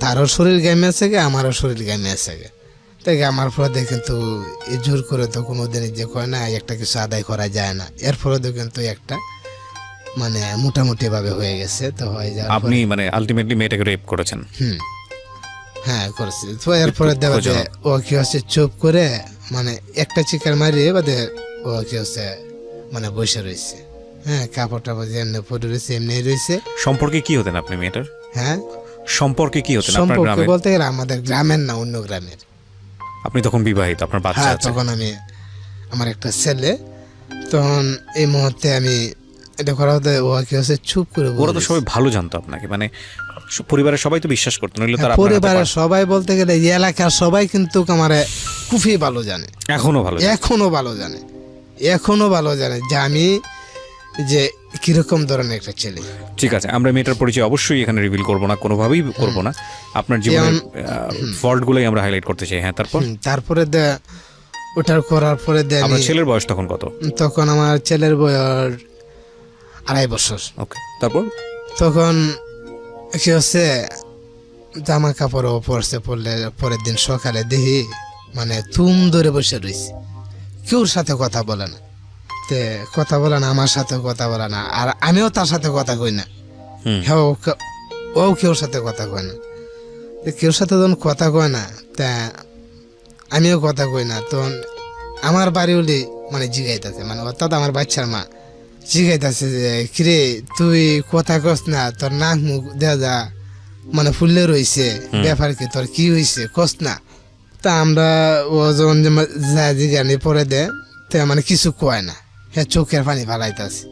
তারও শরীর গামে আছে গে, আমারও শরীর গামে আছে গে। তাই আমার পরে কিন্তু জোর করে তো কোনোদিনই যে কয় না একটা কিছু আদায় করা যায় না। এরপরে তো কিন্তু একটা মানে মোটামুটি ভাবে হয়ে গেছে। তো হয়ে যায় আপনি মানে আলটিমেটলি মেয়েটাকে রেপ করেছেন? হ্যাঁ করেছি। তো এরপরে দেওয়া যায় ও কি হচ্ছে চুপ করে মানে একটা চিকার মারিয়ে বাদে ও কি হচ্ছে মানে বসে রয়েছে। হ্যাঁ, কাপড় টাপড় যেমনি পরে রয়েছে এমনি রয়েছে। সম্পর্কে কি হতেন আপনি মেয়েটার? হ্যাঁ, সম্পর্কে কি হতেন আপনার সম্পর্কে গ্রামে? বলতে গেলে আমাদের গ্রামের না, অন্য গ্রামের। আপনি তখন বিবাহিত, আপনার বাচ্চা হ্যাঁ, আছে? তখন আমি আমার একটা ছেলে। তখন এই মুহূর্তে আমি এটা করা হতে ও কি হচ্ছে চুপ করে। ওরা তো সবাই ভালো জানতো আপনাকে, মানে পরিবারের সবাই তো বিশ্বাস করতো, নইলে তারা পরিবারের সবাই বলতে গেলে এই এলাকার সবাই কিন্তু আমারে খুবই ভালো জানে। এখনো ভালো জানে যে আমি যে কিরকম ধরনের একটা ছেলে। ঠিক আছে, আমরা মেয়েটার পরিচয় অবশ্যই এখানে রিভিল করব না, কোনোভাবেই করব না। আপনার জীবনের ফল্টগুলোই আমরা হাইলাইট করতে চাই। হ্যাঁ, তারপরে ওটার করার পরে আমার ছেলের বয়স তখন কত? তখন আমার ছেলের বয়স 2.5 বছর। ওকে, তারপর তখন কি হচ্ছে জামা কাপড়ও পরছে, পরলে পরের দিন সকালে দেখি মানে তুম ধরে বসে রয়েছে, কেউর সাথে কথা বলে না। কথা বলে না, আমার সাথে কথা বলে না, আর আমিও তার সাথে কথা কই না। হ্যাঁ, ও কেউর সাথে কথা কয় না। কেউর সাথে যখন কথা কয় না তা আমিও কথা কই না। তখন আমার বাড়ি হলে মানে জিগাইতেছে, মানে অর্থাৎ আমার বাচ্চার মা জিগাইতেছে যে কিরে তুই কথা কস না, তোর নাক মুখ দেয়া মানে ফুললে রয়েছে, ব্যাপার কি, তোর কি হয়েছে কস না। তা আমরা ও যখন জিগানি পরে মানে কিছু কয় না। হ্যাঁ চোখের পানি ফালাইতেছে,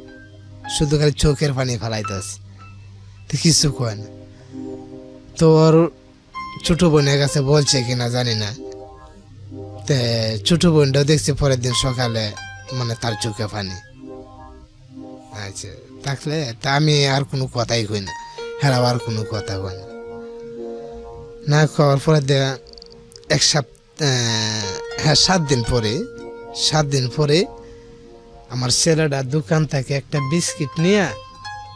শুধু খালি চোখের পানি ফালাইতেছে, তো কিছু কয় না। তো ওর ছোট বোনের কাছে বলছে কিনা জানি না, তে ছোট বোনটাও দেখছি পরের দিন সকালে মানে তার চোখে পানি। আচ্ছা থাকলে তা আমি আর কোনো কথাই কই না, হ্যাঁ আর কোনো কথা কই না। না খাওয়ার পরে এক সপ্তাহ, হ্যাঁ 7 দিন পরে আমার ছেলেটা দোকান থেকে একটা বিস্কিট নিয়ে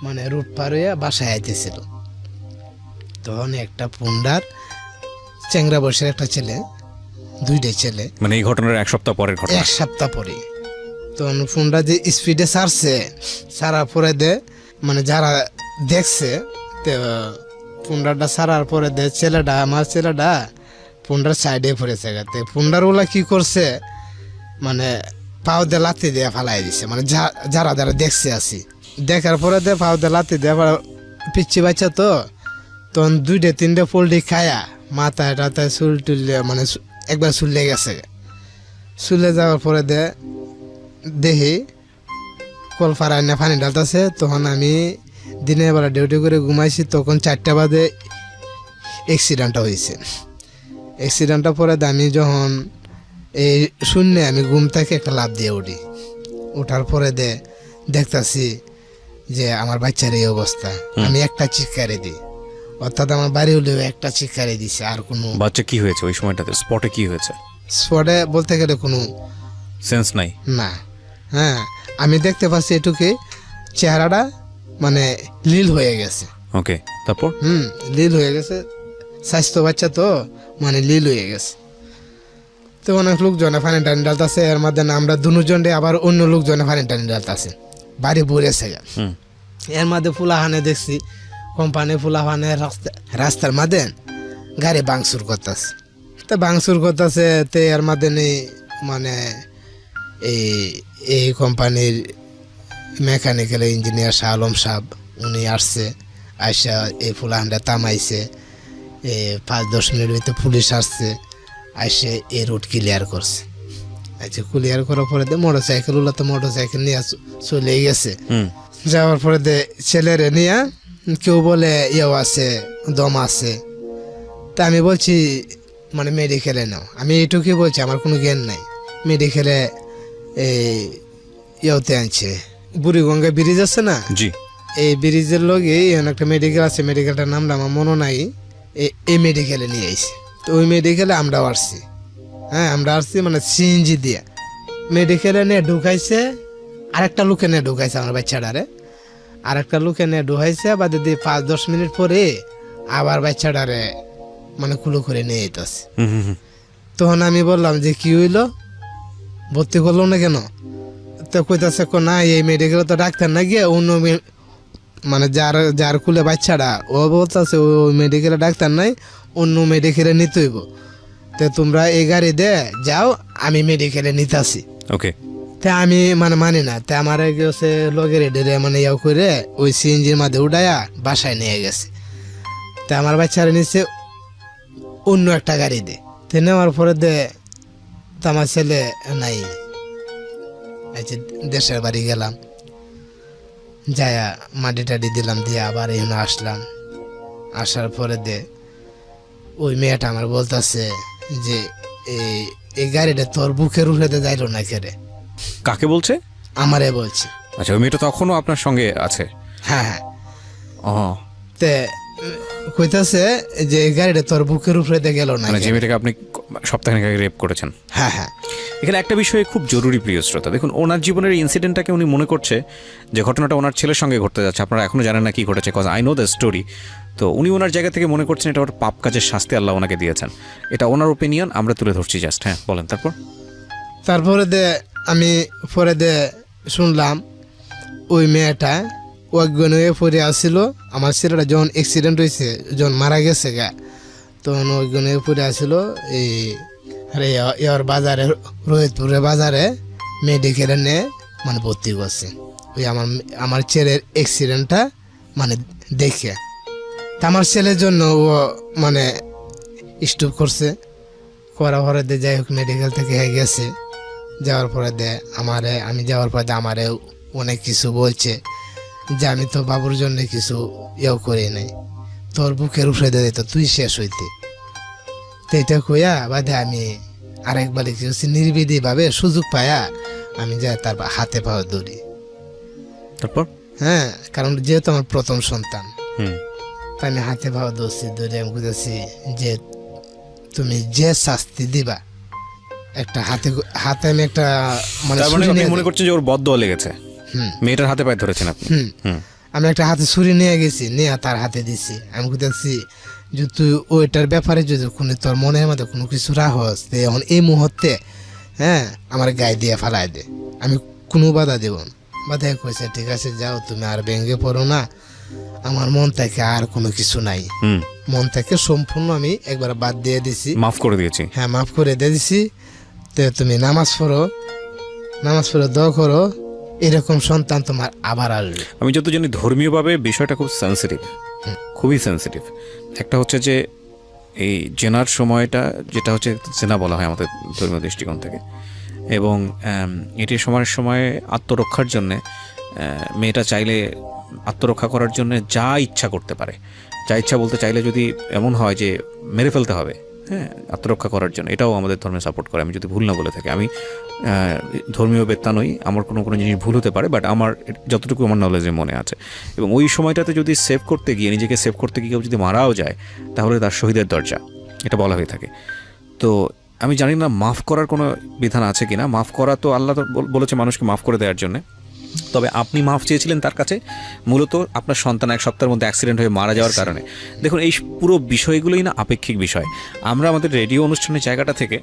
মানে রুট পার হইয়া বাসায় আইতেছিল। তখন একটা পুন্ডার চ্যাংরা বয়সের একটা ছেলে, 2টা ছেলে, মানে এই ঘটনার 1 সপ্তাহ পরের ঘটনা। 1 সপ্তাহ পরে তখন পুন্ডা যে স্পিডে ছাড়ার পরে মানে যারা দেখছে পুন্ডারটা ছাড়ার পরে আমার ছেলেটা পুন্ডার সাইডে পড়েছে গেতে। পুন্ডার ওলা কি করছে মানে পাও দিয়ে লাথি দিয়ে ফালাই দিছে, মানে যারা দেখছে আসি, দেখার পরে পাও দিয়ে লাথি দিয়ে পিচ্ছি বাচ্চা তো তখন 2-3টে পোল্ট্রি খায়া মাথায় টাথায় চুল টুললে মানে একবার চুললে গেছে। চুলে যাওয়ার পরে দেখি কলফারায় না পানি ঢালতেছে। তখন আমি দিনের বেলা ডিউটি করে ঘুমাইছি, তখন 4টা বাজে অ্যাক্সিডেন্টটা হয়েছে। অ্যাক্সিডেন্টটা পরে আমি যখন এই শূন্যে আমি ঘুম থেকে একটা লাফ দিয়ে উঠি, ওঠার পরে দেখতাছি যে আমার বাচ্চার এই অবস্থা। আমি একটা চিৎকারে দিই, অর্থাৎ আমার বাড়ি হলেও একটা চিৎকারে দিছে। আর কোনো বাচ্চা কি হয়েছে ওই সময়টাতে, স্পটে কি হয়েছে? স্পটে বলতে গেলে কোনো সেন্স নাই না। হ্যাঁ আমি দেখতে পাচ্ছি এটুকু চেহারাটা মানে লীল হয়ে গেছে। ওকে, তারপর? লীল হয়ে গেছে, স্বাস্থ্য বাচ্চা তো মানে লীল হয়ে গেছে। তো অনেক লোকজনে পানি টানি ডালতেছে, এর মধ্যে আমরা দুজনে আবার অন্য লোকজনে পানি টানি ডালতেছে, বাড়ি ভরেছে। এর মধ্যে ফুলাহানে দেখছি কোম্পানি ফুলাহানে রাস্তার মধ্যে গাড়ি বাংসুর করতেছে। তো বাংসুর করতেছে, তো এর মধ্যে নেই মানে এই কোম্পানির মেকানিক্যাল ইঞ্জিনিয়ার শাহ আলম সাহেব উনি আসছে, আইসা এই ফুলাহানটা থামাইছে। 5-10 মিনিট ভিতরে পুলিশ আসছে, আইসে এই রুট ক্লিয়ার করছে। আচ্ছা ক্লিয়ার করার পরে মোটরসাইকেল ওলা তো মোটরসাইকেল নিয়ে চলে গেছে। যাওয়ার পরে ছেলেরে নিয়ে কেউ বলে ইয়েও আছে, দম আছে। তা আমি বলছি মানে মেডিকেলে নাও, আমি এইটুকুই বলছি, আমার কোনো জ্ঞান নাই। মেডিকেলে ইয়েতে আনছে, বুড়িগঙ্গা ব্রিজ আছে না, জি, এই ব্রিজের লগে একটা মেডিকেল আছে, মেডিকেলটার নামটা আমার মনে নাই। এই মেডিকেলে নিয়ে আইছে। তো ওই মেডিকেলে আমরাও আসছি। হ্যাঁ আমরা আসছি মানে সিএনজি দিয়ে মেডিকেলে নিয়ে ঢুকাইছে, আরেকটা লোকে নিয়ে ঢুকাইছে আমার বাচ্চাটারে, আরেকটা লোকে নিয়ে ঢুকাইছে। বাদে দিয়ে 5-10 মিনিট পরে আবার বাচ্চাটারে মানে কুলো করে নিয়ে যেতেছে। তখন আমি বললাম যে কি হইলো, ভর্তি করলো না কেন? তো কইতাছে না এই মেডিকেলে তো ডাক্তার না গিয়ে অন্য মানে যার কুলে বাচ্চাটা ও বলতেছে ওই মেডিকেলে ডাক্তার নাই, অন্য মেডিকেলে নিতে হইব। তো তোমরা এই গাড়ি যাও, আমি মেডিকেলে নিতেছি। ওকে, তা আমি মানে মানি না। তা আমার গেছে লগের এডে মানে ইয়াও করে ওই সিএনজির মধ্যে উঠাইয়া বাসায় নিয়ে গেছে। তা আমার বাচ্চারা নিচ্ছে অন্য একটা গাড়ি তো নেওয়ার পরে তা আমার ছেলে নাই। আচ্ছা দেশের বাড়ি গেলাম, যায়া মাটি টাটি দিলাম, দিয়ে আবার এখানে আসলাম। আসার পরে ওই মেয়েটা আমার বলতেছে যে এই গাড়িটা তোর বুকের উঠে যাইল না কেড়ে। কাকে বলছে? আমারে বলছে। আচ্ছা, ওই মেয়েটা তখনও আপনার সঙ্গে আছে? হ্যাঁ হ্যাঁ। ও, তে কইতাছে যে এই গাড়িটা তোর বুকের উপরে গেল না, মানে যে মেয়েটাকে আপনি সপ্তাহখানেক আগে রেপ করেছেন। হ্যাঁ হ্যাঁ। এখানে একটা বিষয় খুব জরুরি প্রিয় শ্রোতা, দেখুন ওনার জীবনের ইনসিডেন্টটাকে উনি মনে করছে যে ঘটনাটা ওনার ছেলের সঙ্গে ঘটতে যাচ্ছে। আপনারা এখনো জানেন না কি ঘটেছে, cause I know the story. তো উনি ওনার জায়গা থেকে মনে করছেন এটা ওর পাপ কাজের শাস্তি আল্লাহ ওনাকে দিয়েছেন। এটা ওনার ওপিনিয়ন, আমরা তুলে ধরছি জাস্ট। হ্যাঁ বলেন। তারপরে আমি পরে শুনলাম ওই মেয়েটা অজ্ঞান হয়ে পড়ে আসছিল। আমার ছেলেটা যখন অ্যাক্সিডেন্ট হয়েছে, যখন মারা গেছে তখন অজ্ঞান হয়ে পড়ে আসছিল এই বাজারে, রোহিতপুরের বাজারে মেডিকেলে নিয়ে মানে ভর্তি করছে। ওই আমার ছেলের অ্যাক্সিডেন্টটা মানে দেখে। তা আমার ছেলের জন্য ও মানে স্টপ করছে, করা ভরে যাই হোক মেডিকেল থেকে গেছে। যাওয়ার পরে দে আমি যাওয়ার পরে আমারে অনেক কিছু বলছে যে আমি তো বাবুর জন্য কিছু ইয়েও করি নাই, তোর বুকের উপরে দিয়ে দিত তুই শেষ হইতে। তো এটা কইয়া বাদে আমি আরেকবারে কি হচ্ছে নির্বিধি ভাবে সুযোগ পায়া আমি যাই তার হাতে পাওয়া দৌড়ি। তারপর হ্যাঁ, কারণ যেহেতু আমার প্রথম সন্তান, হুম তাই আমি হাতে পাওয়া দৌড়ি আমি বুঝেছি যে তুমি যে শাস্তি দিবা, একটা হাতে আমি একটা মানে তার মানে ছুরি আপনি নিয়ে মনে করছেন যে ওর বদদোয়া লেগেছে, হুম মেয়েটার হাতে পায়ে ধরেছেন আপনি। হুম হুম আমি একটা হাতে ছুরি নিয়ে গেছি, নিয়ে তার হাতে দিছি। আমি বুঝতেছি যে তুই ওইটার ব্যাপারে যদি কোনো তোর মনের মধ্যে কোনো কিছু রাখস এখন এই মুহূর্তে হ্যাঁ আমার গায়ে দিয়ে ফেলাই দে, আমি কোনো বাধা দেব না। বাধা কইছে ঠিক আছে যাও, তুমি আর ভেঙে পড়ো না, আমার মন থেকে আর কোনো কিছু নাই, হুম মন থেকে সম্পূর্ণ আমি একবার বাদ দিয়ে দিছি, মাফ করে দিয়েছি। হ্যাঁ মাফ করে দিয়ে দিছি। তো তুমি নামাজ পড়ো দোয়া করো, এরকম সন্তান তোমার আবার আসবে। আমি যত জানি ধর্মীয়ভাবে বিষয়টা খুব সেন্সিটিভ, খুবই সেন্সিটিভ। একটা হচ্ছে যে এই জেনার সময়টা যেটা হচ্ছে জেনা বলা হয় আমাদের ধর্মীয় দৃষ্টিকোণ থেকে, এবং এটি সময়ের সময় আত্মরক্ষার জন্যে মেয়েটা চাইলে আত্মরক্ষা করার জন্য যা ইচ্ছা করতে পারে। যা ইচ্ছা বলতে চাইলে যদি এমন হয় যে মেরে ফেলতে হবে, হ্যাঁ, আত্মরক্ষা করার জন্য, এটাও আমাদের ধর্মে সাপোর্ট করে। আমি যদি ভুল না বলে থাকি, আমি ধর্মীয় বেত্তা নই, আমার কোনো জিনিস ভুল হতে পারে, বাট আমার যতটুকু আমার নলেজে মনে আছে। এবং ওই সময়টাতে যদি সেভ করতে গিয়ে, নিজেকে সেভ করতে গিয়ে কেউ যদি মারাও যায়, তাহলে তার শহীদের দরজা, এটা বলা হয়ে থাকে। তো আমি জানি না মাফ করার কোনো বিধান আছে কিনা। মাফ করা তো আল্লাহ তো বলেছে মানুষকে মাফ করে দেওয়ার জন্য। তবে আপনি মাফ চেয়েছিলেন তার কাছে মূলত আপনার সন্তান 1 সপ্তাহের মধ্যে অ্যাক্সিডেন্ট হয়ে মারা যাওয়ার কারণে। দেখুন, এই পুরো বিষয়গুলোই না আপেক্ষিক বিষয়। আমরা আমাদের রেডিও অনুষ্ঠানের জায়গাটা থেকে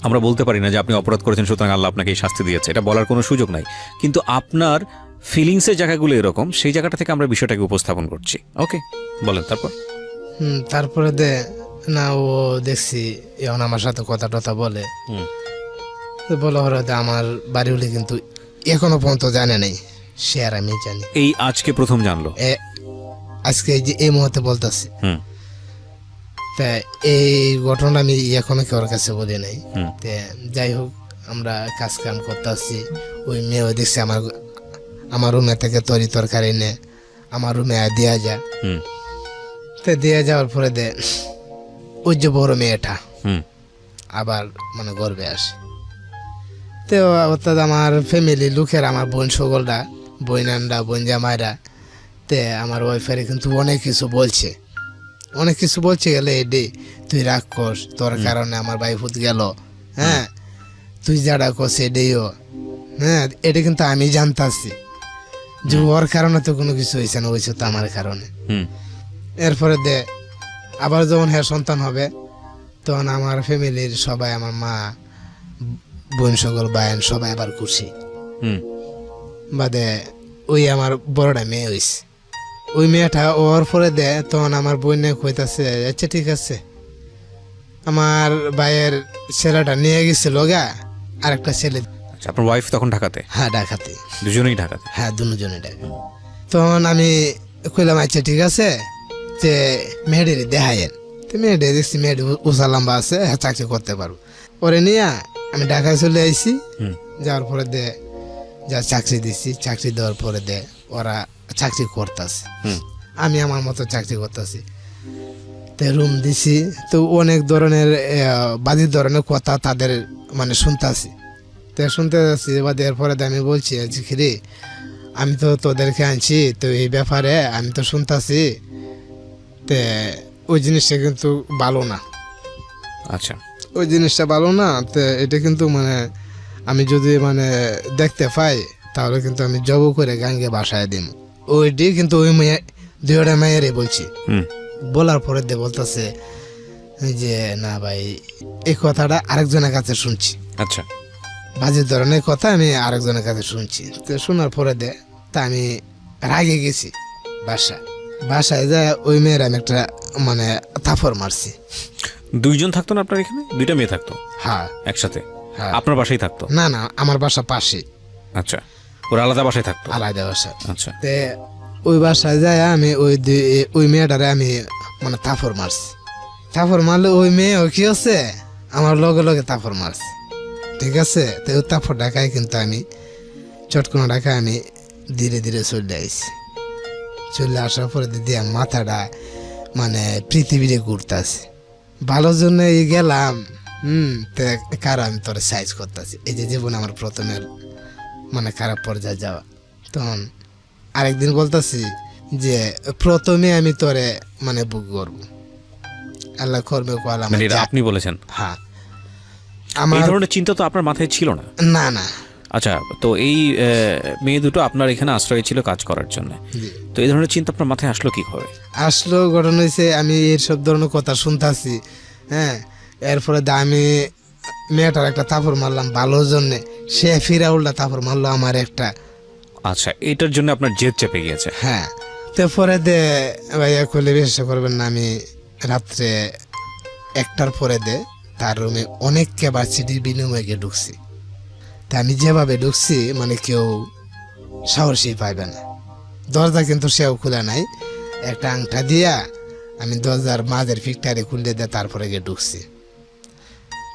আমরা বলতে পারি না যে আপনি অপরাধ করেছেন সুতরাং আল্লাহ আপনাকে এই শাস্তি দিয়েছে, এটা বলার কোনো সুযোগ নাই। কিন্তু আপনার ফিলিংসের জায়গাগুলো এরকম, সেই জায়গাটা থেকে আমরা বিষয়টাকে উপস্থাপন করছি। ওকে, বলেন তারপর। তারপরে না ও দেখছি এখন আমার সাথে কথা টথা বলে, বলা হলো আমার বাড়ি হলে কিন্তু এখনো পর্যন্ত জানে নাই, সে আর আমি জানি। এই আজকে প্রথম জানলো, আজকে এই মুহূর্তে বলতেছি। তা এই ঘটনা আমি এখনো কেউর কাছে বলি নাই। যাই হোক, আমরা কাজ কাম করতে আসছি, ওই মেয়েও দেখছি আমার রুমে থেকে তরকারি নে আমার রুমে দেওয়া যায়। তো দেওয়া যাওয়ার পরে ওই যে বড় মেয়েটা আবার মানে গর্বে আসে। তো অর্থাৎ আমার ফ্যামিলি লোকের, আমার বোন সকলরা, বোনানরা, বোন জামাইরা, তে আমার ওয়াইফারে কিন্তু অনেক কিছু বলছে গেলে এডি তুই রাগ কর, তোর কারণে আমার ভাই ফুট গেল, হ্যাঁ তুই যারা কস এডিও, হ্যাঁ এটা কিন্তু আমি জানতাছি যে ওর কারণে তো কোনো কিছু হয়েছে না, হয়েছে তো আমার কারণে। এরপরে আবার যখন হ্যাঁ সন্তান হবে, তখন আমার ফ্যামিলির সবাই, আমার মা, বোন সকল, বায়ন সবাই আবার খুশি। বাদে ওই আমার বড়টা মেয়ে হয়েছে, ওই মেয়েটা ওর পরে তখন আমার বোনে কইতাছে আচ্ছা ঠিক আছে, আমার ভাইয়ের ছেলেটা নিয়ে গেছিল গা আরেকটা ছেলে। আচ্ছা, আপনার ওয়াইফ তখন ঢাকাতে? হ্যাঁ ঢাকাতে, দুজনেই ঢাকাতে? হ্যাঁ দুজনেই ঢাকা। তখন আমি কইলাম আচ্ছা ঠিক আছে, যে মেয়েদের দেখায়েন। তো মেয়েদের দেখছি মেয়েটি উঁচা লম্বা আছে, হ্যাঁ চাকরি করতে পারবো। পরে নিয়ে আমি ঢাকায় চলে আইছি। যাওয়ার পরে যা চাকরি দিছি, চাকরি দেওয়ার পরে ওরা চাকরি করতেছে, আমি আমার মতো চাকরি করতেছি। তো রুম দিছি, তো অনেক ধরনের বাজে ধরনের কথা তাদের মানে শুনতেছি। তো শুনতে যাচ্ছি, এবার এরপরে আমি বলছি রে আমি তো তোদেরকে আনছি, তো এই ব্যাপারে আমি তো শুনতেছি, তো ওই জিনিসটা কিন্তু ভালো না। আচ্ছা, ওই জিনিসটা ভালো না, তো এটা কিন্তু মানে আমি যদি মানে দেখতে পাই তাহলে কিন্তু আমি জব করে গাঙ্গে বাসায় দিম। ওইটি কিন্তু ওই মেয়ে, দুইটা মেয়েরই বলছি। বলার পরে বলতেছে যে না ভাই, এই কথাটা আরেকজনের কাছে শুনছি। আচ্ছা, বাজে ধরনের কথা আমি আরেকজনের কাছে শুনছি। তো শোনার পরে তা আমি রাগে গেছি বাসায় যায়, ওই মেয়ের আমি একটা মানে থাপড় মারছি। দুইজন থাকতো না আপনার এখানে? দুইটা মেয়ে থাকতো? হ্যাঁ একসাথে? হ্যাঁ। আপনার বাসায় থাকতো? না না, আমার বাসা পাশে। আচ্ছা, ওরা আলাদা বাসায় থাকতো? আলাদা বাসা। আচ্ছা, তে ওই বাসায় যায় আমি ওই মেয়েটারে আমি মানে থাপড় মারছি। থাপড় মারলে ওই মেয়ে কি হচ্ছে আমার লগে লগে থাপড় মারছি। ঠিক আছে, তো তারপর ঢাকায় কিন্তু আমি চটকোনা ঢাকায় আমি ধীরে ধীরে চলে আসছি। চলে আসার পরে দিদি মাথাটা মানে পৃথিবীরে ঘুরতেছে, ভালো জন্য গেলাম। তো কারো আমি তোর সাইজ করতেছি, এই যে জীবন আমার প্রথমের মানে খারাপ পর্যায়ে যাওয়া। তখন আরেকদিন বলতেছি যে প্রথমে আমি তোরে মানে বুক করবো, আল্লাহ করবে কলাম। মানে এটা আপনি বলেছেন? হ্যাঁ, এই আমার ধরনের চিন্তা তো আপনার মাথায় ছিল না? না না। আচ্ছা, তো এই মেয়ে দুটো আপনার এখানে আশ্রয় ছিল কাজ করার জন্য, জি। তো এই ধরনের চিন্তা আপনার মাথায় আসলো কি করে? আসলো ঘটনা হয়েছে, আমি এইসব ধরনের কথা শুনতেছি। হ্যাঁ, এরপরে আমি মেয়েটার একটা থাপড় মারলাম ভালোর জন্যে, সে ফিরা উল্টা থাপড় মারলো আমার একটা। আচ্ছা, এটার জন্য আপনার জেদ চেপে গিয়েছে? হ্যাঁ, তো পরে দে ভাইয়া করলে বিশ্বাস করবেন না, আমি রাত্রে 1টার পরে দে তার রুমে অনেক ক্যাপাসিটির বিনিময়ে ঢুকছি। তা আমি যেভাবে ঢুকছি মানে কেউ সাহসী পাইবে না। দরজা কিন্তু সেও খুলে নাই, একটা আংটা দিয়া আমি দরজার মাঝের ফিকটারে খুলে দিয়ে তারপরে গিয়ে ঢুকছি।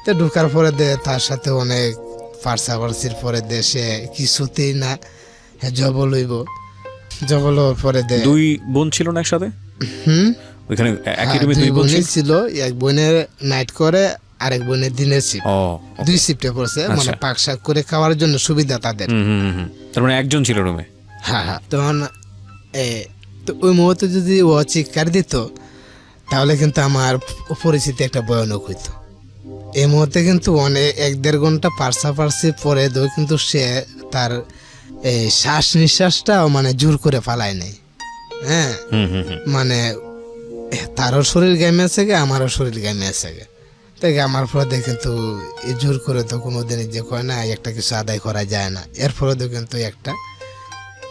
তো ঢুকার পরে দে তার সাথে অনেক পার্সাপার্সির পরে দে সে কিছুতেই না, হ্যাঁ জবল হইব। জবল হওয়ার পরে দে দুই বোন ছিল না একসাথে ওইখানে একই রুমে? দুই বোন ছিল, এক বোনের নাইট করে আরেক বোনের দিনের শিফট। ও, দুই শিফটে পড়ছে, মানে পাক শাক করে খাওয়ার জন্য সুবিধা তাদের। তার মানে একজন ছিল রুমে? হ্যাঁ হ্যাঁ। তখন তো ওই মুহূর্তে যদি ও চিৎকার দিত তাহলে কিন্তু আমার পরিস্থিতি একটা ভয়ানক হইতো। এই মুহূর্তে কিন্তু অনেক 1-1.5 ঘন্টা পার্সাপার্সি পরে দেও কিন্তু সে তার এই শ্বাস নিঃশ্বাসটাও মানে জোর করে ফালায় নাই। হ্যাঁ, মানে তারও শরীর গামে আছে গে, আমারও শরীর গামে আছে গে। তাই আমার পরে কিন্তু এই জোর করে তো কোনোদিনই যে কয় না একটা কিছু আদায় করা যায় না, এরপরে তো কিন্তু একটা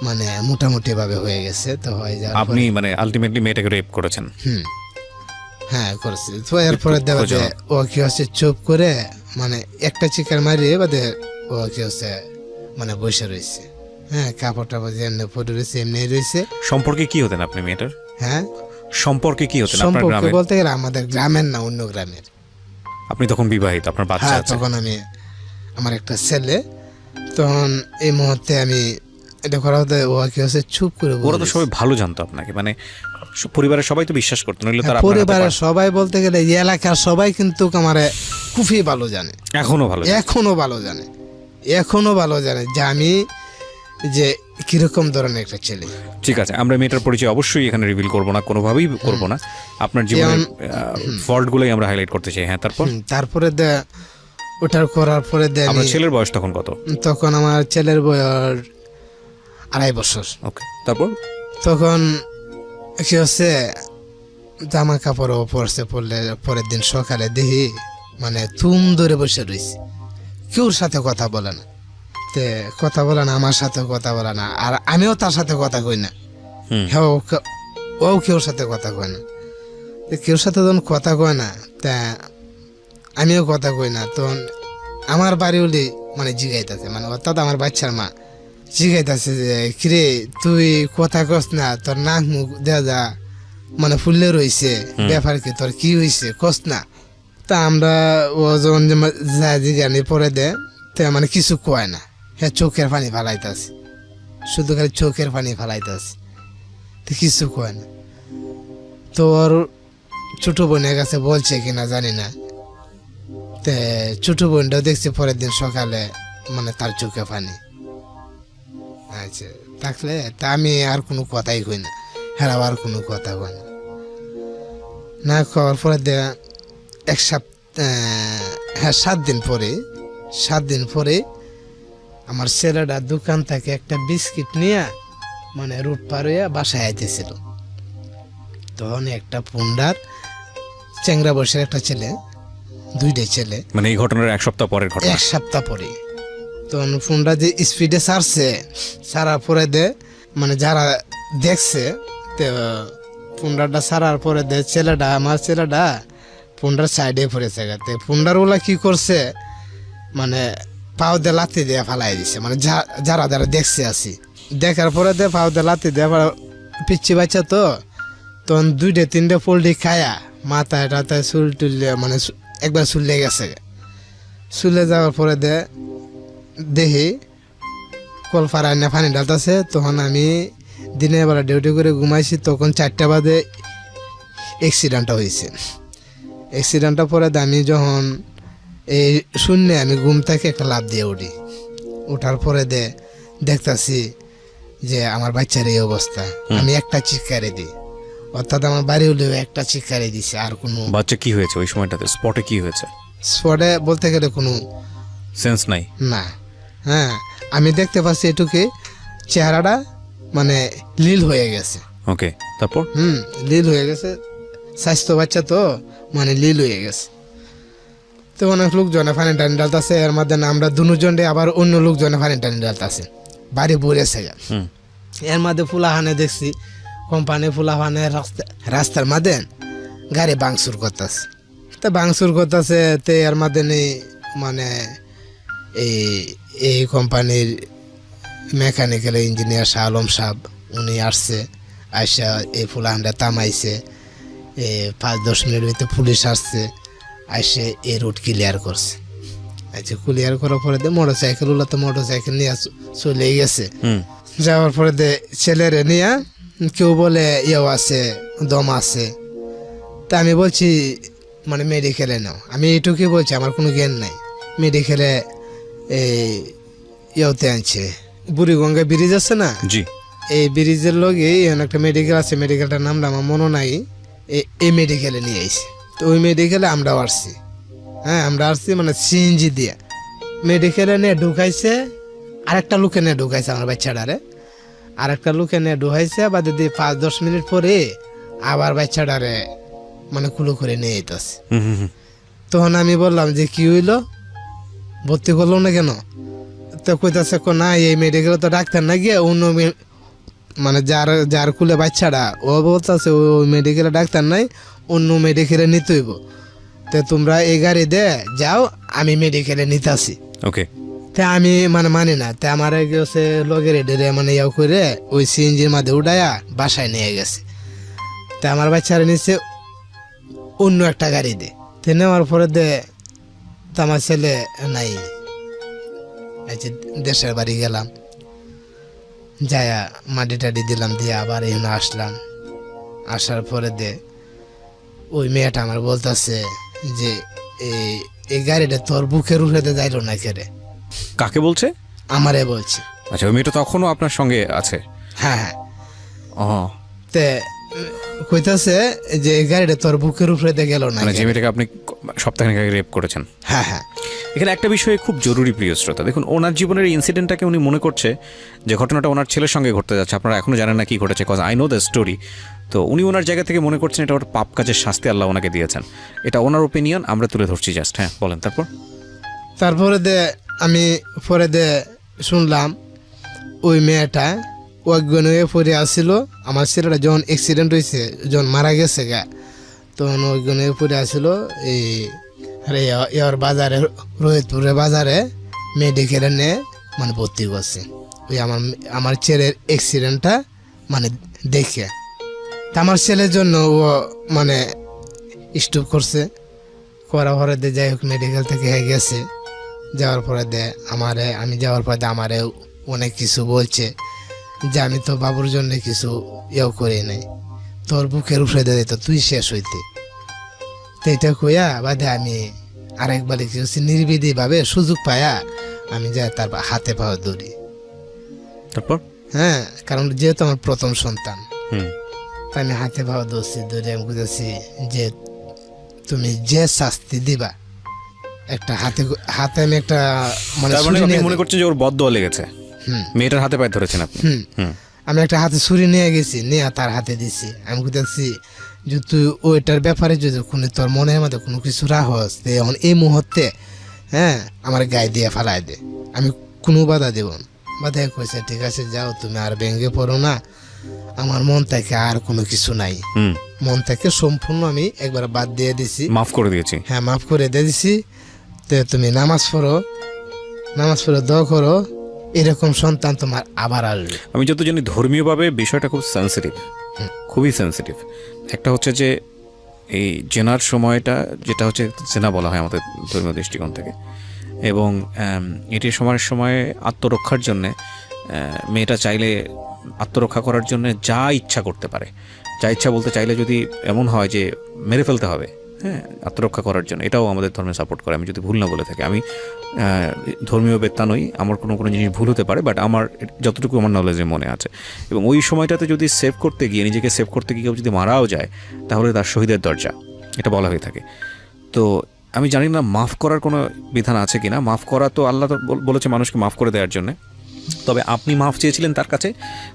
মানে মোটামুটি ভাবে হয়ে গেছে। তো হয়ে যায় আপনি মানে আলটিমেটলি মেয়েটাকে রেপ করেছেন? হ্যাঁ করেছি। তো এরপরে দেওয়া যায় ও কি হচ্ছে চুপ করে মানে একটা চিকার মারিয়ে বাদে ও কি হচ্ছে মানে বসে রয়েছে। হ্যাঁ, কাপড় টাপড় যেমনি পরে রয়েছে এমনি রয়েছে। সম্পর্কে কি হতেন আপনি মেয়েটার? হ্যাঁ, সম্পর্কে কি হতেন আপনার সম্পর্কে গ্রামে? বলতে গেলে আমাদের গ্রামের না, অন্য গ্রামের। আপনি তখন বিবাহিত, আপনার বাচ্চা হ্যাঁ, আছে? তখন আমি আমার একটা ছেলে। তখন এই মুহূর্তে আমি এটা করা হতে ও কি হচ্ছে চুপ করে ওরা তো সবাই ভালো জানতো আপনাকে, মানে পরিবারের সবাই তো বিশ্বাস করতো, নইলে তারা পরিবারের সবাই বলতে গেলে এই এলাকার সবাই কিন্তু আমারে খুবই ভালো জানে, এখনো ভালো এখনো ভালো জানে, এখনো ভালো জানে যে আমি যে কিরকম ধরনের একটা ছেলে। ঠিক আছে, আমরা মেয়েটার পরিচয় অবশ্যই এখানে রিভিল করবো না, কোনোভাবেই করবো না। আপনার জীবনের ফল্টগুলোই আমরা হাইলাইট করতে চাই। হ্যাঁ, তারপরে দে ওটার করার পরে দে আপনার ছেলের বয়স তখন কত? তখন আমার ছেলের বয়স 2.5 বছর। ওকে, তারপর তখন কি হচ্ছে জামা কাপড়ও পরছে, পরলে পরের দিন সকালে দেখি মানে তুম ধরে বসে রয়েছে, কেউর সাথে কথা বলে না। তে কথা বলে না, আমার সাথে কথা বলে না, আর আমিও তার সাথে কথা কই না। হ্যাঁ, ও কেউর সাথে কথা কয় না। কেউর সাথে যখন কথা কয় না তা আমিও কথা কই না। তখন আমার বাড়ি হলে মানে জিগাইতেছে, মানে অর্থাৎ আমার বাচ্চার মা জিগাইতেছে যে কিরে তুই কথা কস না, তোর নাক মুখ দেয়া যা মানে ফুললে রয়েছে, ব্যাপার কি তোর কি হয়েছে কস না। তা আমরা ও যখন যা জিগানি পরে দে তে মানে কিছু কয় না, হ্যাঁ চোখের পানি ফালাইতেছে, শুধু খালি চোখের পানি ফালাইতেছে, তো কিছু কয় না। তোর ছোট বোনের কাছে বলছে কিনা জানি না, তে ছোট বোনটাও দেখছি পরের দিন সকালে মানে তার চোখে পানি। আচ্ছা, থাকলে তা আমি আর কোনো কথাই কই না, হ্যাঁ আর কোনো কথা কই না। না খাওয়ার পরে এক সপ্তাহ, হ্যাঁ 7 দিন পরে আমার ছেলেটা দোকান থেকে একটা বিস্কিট নিয়ে মানে রুট পার হইয়া বাসায় আইতেছিল। তখন একটা পুন্ডার চ্যাংরা বয়সের একটা ছেলে, 2টা ছেলে, মানে এই ঘটনার 1 সপ্তাহ পরের ঘটনা? 1 সপ্তাহ পরে। তখন পুন্ডা যে স্পিডে ছাড়ার পরে মানে যারা দেখছে পুন্ডারটা ছাড়ার পরে ছেলেটা, আমার ছেলেটা পুন্ডার সাইডে পড়েছে। পুন্ডার ওলা কি করছে মানে পাও দিয়ে লাথি দিয়ে ফালাই দিছে, মানে যারা দেখছে আসি, দেখার পরে পাও দিয়ে লাথি দিয়ে পিচ্ছি বাচ্চা তো তখন 2-3 পোল্ট্রি খায়া মাথায় টাথায় চুল টুললে মানে একবার চুললে গেছে। চলে যাওয়ার পরে দেখি কলফার আইনা পানি ঢালতেছে। তখন আমি দিনের বেলা ডিউটি করে ঘুমাইছি, তখন 4টা বাজে অ্যাক্সিডেন্টটা হয়েছে। অ্যাক্সিডেন্টটা পরে আমি যখন এই শূন্য আমি ঘুম থেকে একটা লাফ দিয়ে উঠি। ওঠার পরে দেখতাছি যে আমার বাচ্চার এই অবস্থা। আমি একটা চিৎকারে দিই, অর্থাৎ আমার বাড়ি হলেও একটা চিৎকারে দিছে। আর কোনো বাচ্চা কি হয়েছে ওই সময়টাতে, স্পটে কি হয়েছে? স্পটে বলতে গেলে কোনো সেন্স নাই না। হ্যাঁ, আমি দেখতে পাচ্ছি এটুকে চেহারাটা মানে লীল হয়ে গেছে। ওকে, তারপর? লীল হয়ে গেছে, স্বাস্থ্য বাচ্চা তো মানে লীল হয়ে গেছে। তো অনেক লোকজনে পানি টানি ডালতেছে, এর মধ্যে না আমরা দুজনে আবার অন্য লোকজনে পানি টানি ডালতেছে, বাড়ি ভরেছে। এর মধ্যে ফুলাহানে দেখছি কোম্পানি ফুলাহানে রাস্তার মধ্যে গাড়ি বাংসুর করতেছে। তো বাংসুর করতেছে, তো এর মধ্যে নেই মানে এই কোম্পানির মেকানিক্যাল ইঞ্জিনিয়ার শাহ আলম সাহেব উনি আসছে, আইসা এই ফুলাহানটা থামাইছে। 5-10 মিনিট ভিতরে পুলিশ আসছে, আইসে এই রুট ক্লিয়ার করছে। আচ্ছা, ক্লিয়ার করার পরে মোটরসাইকেল ওলা তো মোটরসাইকেল নিয়ে চলে গেছে। যাওয়ার পরে ছেলেরে নিয়ে কেউ বলে ইয়েও আছে, দম আছে। তা আমি বলছি মানে মেডিকেলে নাও, আমি এইটুকুই বলছি, আমার কোনো জ্ঞান নাই। মেডিকেলে ইয়েতে আনছে, বুড়িগঙ্গা ব্রিজ আছে না, জি, এই ব্রিজের লগে একটা মেডিকেল আছে, মেডিকেলটার নামটা আমার মনে নাই। এই মেডিকেলে নিয়ে আইছে। তো ওই মেডিকেলে আমরাও আসছি। হ্যাঁ, আমরা আসছি মানে সিএনজি দিয়ে মেডিকেলে নিয়ে ঢুকাইছে। আরেকটা লোকে নিয়ে ঢুকাইছে আমার বাচ্চাটারে, আরেকটা লোকে নিয়ে ঢুকাইছে। বা দিদি 5-10 মিনিট পরে আবার বাচ্চাটারে মানে কুলো করে নিয়ে যেতেছে। তখন আমি বললাম যে কি হইলো, ভর্তি করলো না কেন? তো কইতাছে না, এই মেডিকেলে তো ডাক্তার না গিয়ে অন্য মানে যার কুলে বাচ্চাটা ও বলতেছে ওই মেডিকেলে ডাক্তার নাই, অন্য মেডিকেলে নিতে হইব। তো তোমরা এই গাড়ি যাও, আমি মেডিকেলে নিতে আসি। ওকে, তা আমি মানে মানি না। তা আমার গেছে লগের এডেরে মানে ইয়াও করে ওই সিএনজির মাঝে উঠাইয়া বাসায় নিয়ে গেছে। তা আমার বাচ্চারা নিচ্ছে অন্য একটা গাড়ি তো নেওয়ার পরে তা আমার ছেলে নাই। আচ্ছা, দেশের বাড়ি গেলাম, যায়া মাটি টাটি দিলাম, দিয়ে আবার এখানে আসলাম। আসার পরে ওই মেয়েটা আমার বলতেছে যে এই গাড়িটা তোর বুকের উপরে যাইলো না কেরে। কাকে বলছে? আমারে বলছে। আচ্ছা, ওই মেয়েটা তখনও আপনার সঙ্গে আছে? হ্যাঁ হ্যাঁ। ও, তে কইতাছে যে এই গাড়িটা তোর বুকের উপরে গেল না, মানে যে মেয়েটাকে আপনি সপ্তাহখানেক আগে রেপ করেছেন। হ্যাঁ হ্যাঁ। এখানে একটা বিষয় খুব জরুরি, প্রিয় শ্রোতা। দেখুন, ওনার জীবনের ইনসিডেন্টটাকে উনি মনে করছে যে ঘটনাটা ওনার ছেলের সঙ্গে ঘটতে যাচ্ছে। আপনারা এখনো জানেন না কি ঘটেছে, cause I know the story. তো উনি ওনার জায়গা থেকে মনে করছেন এটা ওর পাপ কাজের শাস্তি আল্লাহ ওনাকে দিয়েছেন। এটা ওনার ওপিনিয়ন, আমরা তুলে ধরছি জাস্ট। হ্যাঁ, বলেন। তারপরে আমি পরে শুনলাম ওই মেয়েটা অজ্ঞান হয়ে পড়ে আসছিল। আমার ছেলেটা যখন অ্যাক্সিডেন্ট হয়েছে, যখন মারা গেছে তখন অজ্ঞান হয়ে পড়ে আসছিল ইয়ার বাজারে, রোহিতপুরের বাজারে মেডিকেলে নিয়ে মানে ভর্তি করছে। ওই আমার ছেলের অ্যাক্সিডেন্টটা মানে দেখে। তা আমার ছেলের জন্য ও মানে স্টপ করছে, করা পরে যাই হোক মেডিকেল থেকে গেছে। যাওয়ার পরে আমি যাওয়ার পরে আমারে অনেক কিছু বলছে যে আমি তো বাবুর জন্য কিছু ইয়েও করি নাই, তোর বুকের উপরে দিত তুই শেষ হইতে। তো এটা কইয়া বাদে আমি আরেকবার কি হচ্ছে, নির্বিধি ভাবে সুযোগ পায়া আমি যাই তার হাতে পাওয়া দৌড়ি। তারপর? হ্যাঁ, কারণ যেহেতু আমার প্রথম সন্তান, তাই আমি হাতে পাওয়া দৌড়ি। আমি বুঝেছি যে তুমি যে শাস্তি দিবা, একটা হাতে আমি একটা মানে মনে করছেন যে ওর বদদোয়া লেগেছে, মেয়েটার হাতে পায়ে ধরেছেন আপনি। আমি একটা হাতে ছুরি নিয়ে গেছি, নিয়ে তার হাতে দিছি। আমি বুঝেছি যে তুই ওইটার ব্যাপারে যদি কোনো তোর মনের মধ্যে কোনো কিছু রাহস, এখন এই মুহূর্তে হ্যাঁ আমার গায়ে দিয়ে ফেলাই দে, আমি কোনো বাধা দেব না। বাধা কইছে ঠিক আছে যাও, তুমি আর ভেঙে পড়ো না, আমার মন থেকে আর কোনো কিছু নাই, মন থেকে সম্পূর্ণ আমি একবার বাদ দিয়ে দিছি, মাফ করে দিয়েছি। হ্যাঁ, মাফ করে দিয়ে দিছি। তো তুমি নামাজ পড়ো দোয়া করো, এরকম সন্তান তোমার আবার আসবে। আমি যত জানি ধর্মীয়ভাবে বিষয়টা খুব সেন্সিটিভ, খুবই সেন্সিটিভ। একটা হচ্ছে যে এই জেনার সময়টা, যেটা হচ্ছে জেনা বলা হয় আমাদের ধর্মীয় দৃষ্টিকোণ থেকে, এবং এটি সময়ের সময় আত্মরক্ষার জন্যে মেয়েটা চাইলে আত্মরক্ষা করার জন্য যা ইচ্ছা করতে পারে। যা ইচ্ছা বলতে চাইলে যদি এমন হয় যে মেরে ফেলতে হবে, হ্যাঁ, আত্মরক্ষা করার জন্য, এটাও আমাদের ধর্মে সাপোর্ট করে। আমি যদি ভুল না বলে থাকি, আমি ধর্মীয় বেত্তা নই, আমার কোনো জিনিস ভুল হতে পারে, বাট আমার যতটুকু আমার নলেজে মনে আছে। এবং ওই সময়টাতে যদি সেভ করতে গিয়ে, নিজেকে সেভ করতে গিয়ে কেউ যদি মারাও যায়, তাহলে তার শহীদের দরজা, এটা বলা হয়ে থাকে। তো আমি জানি না মাফ করার কোনো বিধান আছে কিনা। মাফ করা তো আল্লাহ তো বলেছে মানুষকে মাফ করে দেওয়ার জন্য। তবে আপনি মাফ চেয়েছিলেন তার কাছে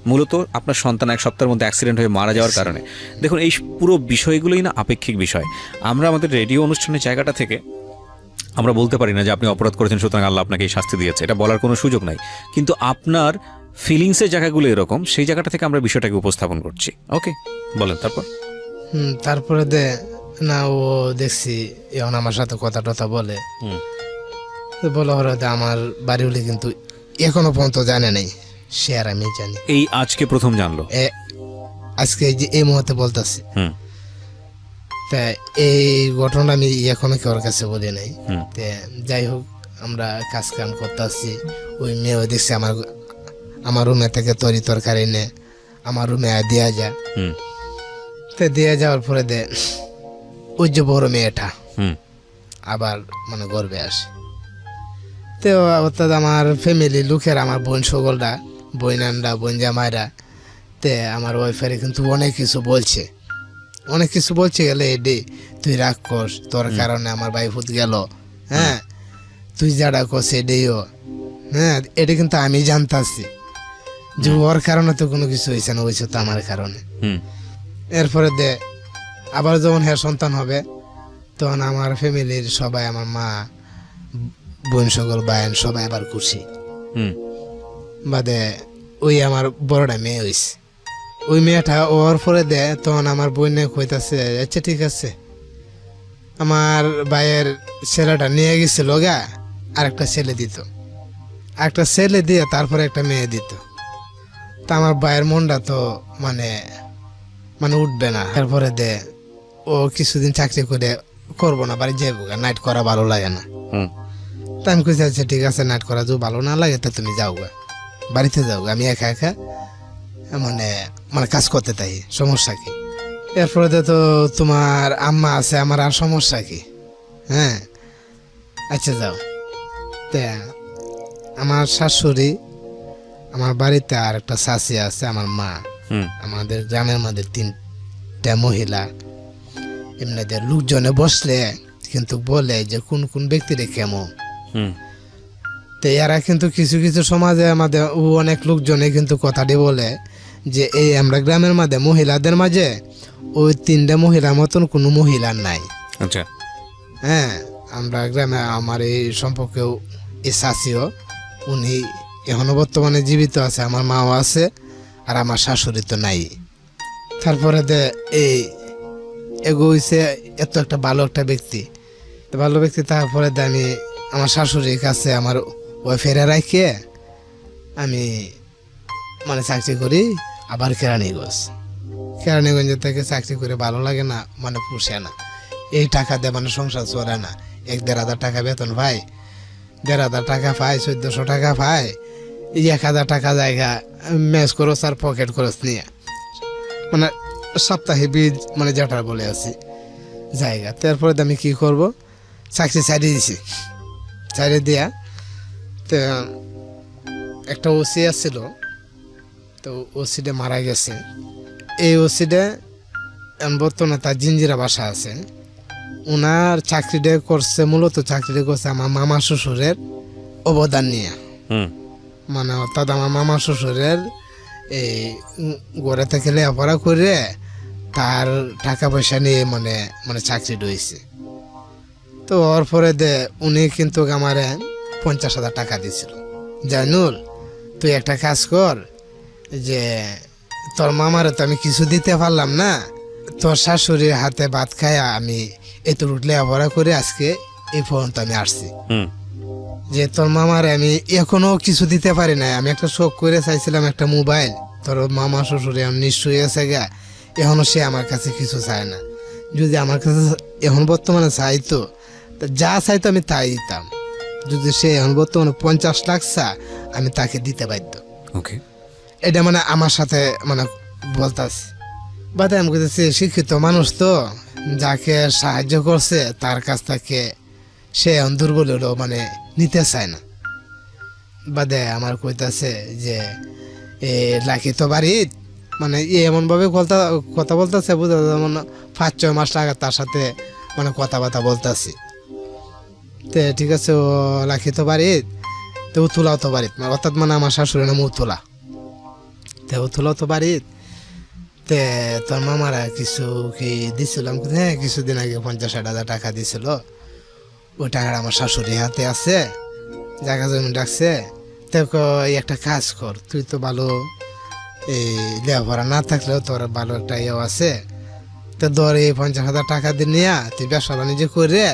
মূলত আপনার সন্তান 1 সপ্তাহের মধ্যে অ্যাক্সিডেন্ট হয়ে মারা যাওয়ার কারণে। দেখুন, এই পুরো বিষয়গুলোই না আপেক্ষিক বিষয়। আমরা আমাদের রেডিও অনুষ্ঠানের জায়গাটা থেকে আমরা বলতে পারি না যে আপনি অপরাধ করেছেন সুতরাং আল্লাহ আপনাকে এই শাস্তি দিয়েছে, এটা বলার কোনো সুযোগ নাই। কিন্তু আপনার ফিলিংসের জায়গাগুলো এরকম, সেই জায়গাটা থেকে আমরা বিষয়টাকে উপস্থাপন করছি। ওকে, বলেন তারপর। তারপরে না ও দেখছি এখন আমার সাথে কথা টথা বলে, বলা হলো আমার বাড়ি হলে কিন্তু এখনো পর্যন্ত জানে নাই, সে আর আমি জানি। এই আজকে প্রথম জানলো? আজকে এই মুহূর্তে বলতেছি। তা এই ঘটনা আমি এখনো কেউর কাছে বলি নাই। যাই হোক, আমরা কাজ কাম করতে আসছি, ওই মেয়েও দেখছি আমার রুমে থেকে তরকারি নে আমার রুমে দেওয়া যায়। তো দিয়ে যাওয়ার পরে ওই যে বড় মেয়েটা আবার মানে গর্বে আসে। তো অর্থাৎ আমার ফ্যামিলি লোকের, আমার বোন সকলরা, বইনানরা, বোন জামাইরা, তে আমার ওয়াইফারে কিন্তু অনেক কিছু বলছে গেলে এডি তুই রাগ কর, তোর কারণে আমার ভাই ফুট গেল, হ্যাঁ, তুই যারা কস এডিও, হ্যাঁ, এটা কিন্তু আমি জানতাছি যে ওর কারণে তো কোনো কিছু হয়েছে না, হয়েছে তো আমার কারণে। এরপরে আবার যখন হ্যাঁ সন্তান হবে, তখন আমার ফ্যামিলির সবাই, আমার মা, বোন সকল, বায়ন সবাই আবার খুশি। বাদে ওই আমার বড়টা মেয়ে হয়েছে, ওই মেয়েটা ওর পরে তখন আমার বোনে কইতাছে, আচ্ছা ঠিক আছে, আমার ভাইয়ের ছেলেটা নিয়ে গেছিল গা, আর একটা ছেলে দিত, একটা ছেলে দিয়ে তারপরে একটা মেয়ে দিত। তা আমার ভাইয়ের মনটা তো মানে উঠবে না। তারপরে ও কিছুদিন চাকরি করে করবো না, বাড়ি যাইব, নাইট করা ভালো লাগে না। তা আমি কইছি আচ্ছা ঠিক আছে, নাইট করা যদি ভালো না লাগে তা তুমি যাও গা, বাড়িতে যাও, আমি একা একা মানে কাজ করতে তাই, সমস্যা কি? এরপরে তো তোমার আম্মা আছে, আমার আর সমস্যা কি? হ্যাঁ, আচ্ছা যাও। তা আমার শাশুড়ি, আমার বাড়িতে আর একটা শাশি আছে, আমার মা, আমাদের গ্রামের মধ্যে 3টা মহিলা, এমনিদের লোকজনে বসলে কিন্তু বলে যে কোন কোন ব্যক্তিরে কেমন। তো এরা কিন্তু কিছু কিছু সমাজে আমাদের অনেক লোকজনে কিন্তু কথাটি বলে যে এই আমরা গ্রামের মাঝে মহিলাদের মাঝে ওই 3টা মহিলার মতন কোনো মহিলা নাই। আচ্ছা, হ্যাঁ, আমরা গ্রামে আমার এই সম্পর্কেও এই শাশিও, উনি এখনো বর্তমানে জীবিত আছে, আমার মাও আছে, আর আমার শাশুড়ি তো নাই। তারপরে এই এগো হইছে এত একটা ভালো একটা ব্যক্তি, তারপরে আমি আমার শাশুড়ির কাছে আমার ওয়াইফের রাখিয়ে আমি মানে চাকরি করি আবার কেরানীগঞ্জের থেকে চাকরি করে ভালো লাগে না, মানে পুষে না, এই টাকা দিয়ে মানে সংসার চলে না। 1-1.5 টাকা বেতন ভাই, 1.5 টাকা পাই, 1400 টাকা পাই, 1000 টাকা জায়গা ম্যাচ খরচ আর পকেট খরচ নিয়ে মানে সপ্তাহে বীজ মানে যেটা বলে আছি জায়গা। তারপরে আমি কি করব, চাকরি ছাড়িয়ে দিছি, ছাড়িয়ে দিয়া তো একটা ওসি আসছিল, তো ওসিডে মারা গেছে। এই ওসিডে বর্তমানে তার জিঞ্জিরা বাসা আছে, ওনার চাকরিটা করছে, মূলত চাকরিটা করছে আমার মামা শ্বশুরের অবদান নিয়ে। মানে অর্থাৎ আমার মামা শ্বশুরের এই ঘরে থেকে লেখাপড়া করে তার টাকা পয়সা নিয়ে মানে চাকরি রয়েছে। তো ওর পরে উনি কিন্তু আমার 50,000 টাকা দিয়েছিল, জানুল তুই একটা কাজ কর, যে তোর মামারে তো আমি কিছু দিতে পারলাম না, তোর শাশুড়ির হাতে ভাত খায় আমি এতটুকু লেখাপড়া করে আজকে এই পর্যন্ত আমি আসছি, যে তোর মামারে আমি এখনো কিছু দিতে পারি না। আমি একটা শখ করে চাইছিলাম একটা মোবাইল, তোর মামা শ্বশুরে নিশ্চয়ই আছে গা, এখনো সে আমার কাছে কিছু চায় না। যদি আমার কাছে এখন বর্তমানে চাইতো, যা চাইতো আমি তাই দিতাম। যদি সে এখন বর্তমানে 50 লাখ চা, আমি তাকে দিতে বাধ্য। ওকে, এটা মানে আমার সাথে মানে বলতাছে। বাদে আমি বলতেছি শিক্ষিত মানুষ তো, যাকে সাহায্য করছে তার কাছ থেকে সে এখন দুর্বল হলেও মানে নিতে চায় না। বাদে আমার কইতাছে যে এ লাকি তো বাড়িত, মানে এমন ভাবে কথা বলতেছে বুঝা যেমন 5-6 মাস লাগে তার সাথে মানে কথাবার্তা বলতেছি। তে ঠিক আছে, ও লাকি তো বাড়িত, তো উতুলাও তো বাড়িত, অর্থাৎ মানে আমার শাশুড়ির নাম উতুলা। তে উতুলাও তো বাড়িত, তে তোর মামারা কিছু কি দিছিলাম, হ্যাঁ কিছুদিন আগে 50-60 হাজার টাকা দিছিল, ওই টাকাটা আমার শাশুড়ি হাতে আছে, জায়গা জমি রাখছে। তো কই একটা কাজ কর, তুই তো ভালো এই লেখাপড়া না থাকলেও তোর ভালো একটা ইয়েও আছে, তো ধর এই 50,000 টাকা দিয়ে নিয়ে তুই ব্যবসা বাণিজ্য করে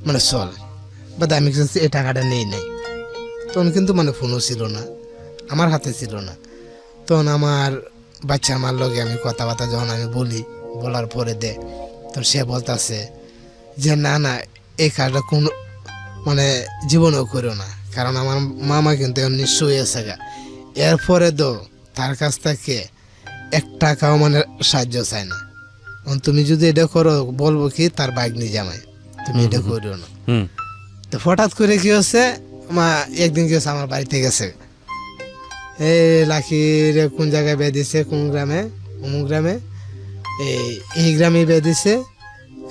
মানে চল। বাদ আমি কিন্তু এই টাকাটা নেই নাই, তখন কিন্তু মানে ফোনও ছিল না, আমার হাতে ছিল না। তখন আমার বাচ্চা আমার লগে আমি কথাবার্তা যখন আমি বলি, বলার পরে তখন সে বলতেছে যে না না, এই কাজটা কোন মানে জীবনেও করো না, কারণ আমার মামা কিন্তু নিঃস্ব হয়েছে গা। এরপরে তো তার কাছ থেকে 1 টাকাও মানে সাহায্য চায় না। এখন তুমি যদি এটা করো, বলবো কি তার বাইক নিয়ে জামাই, তুমি এটা করিও না। তো হঠাৎ করে কি হচ্ছে, একদিন কি হচ্ছে, আমার বাড়িতে গেছে, এই লাকির কোন জায়গায় বিয়ে দিছে, কোন গ্রামে, অমুক গ্রামে, এই গ্রামে বিয়ে দিছে,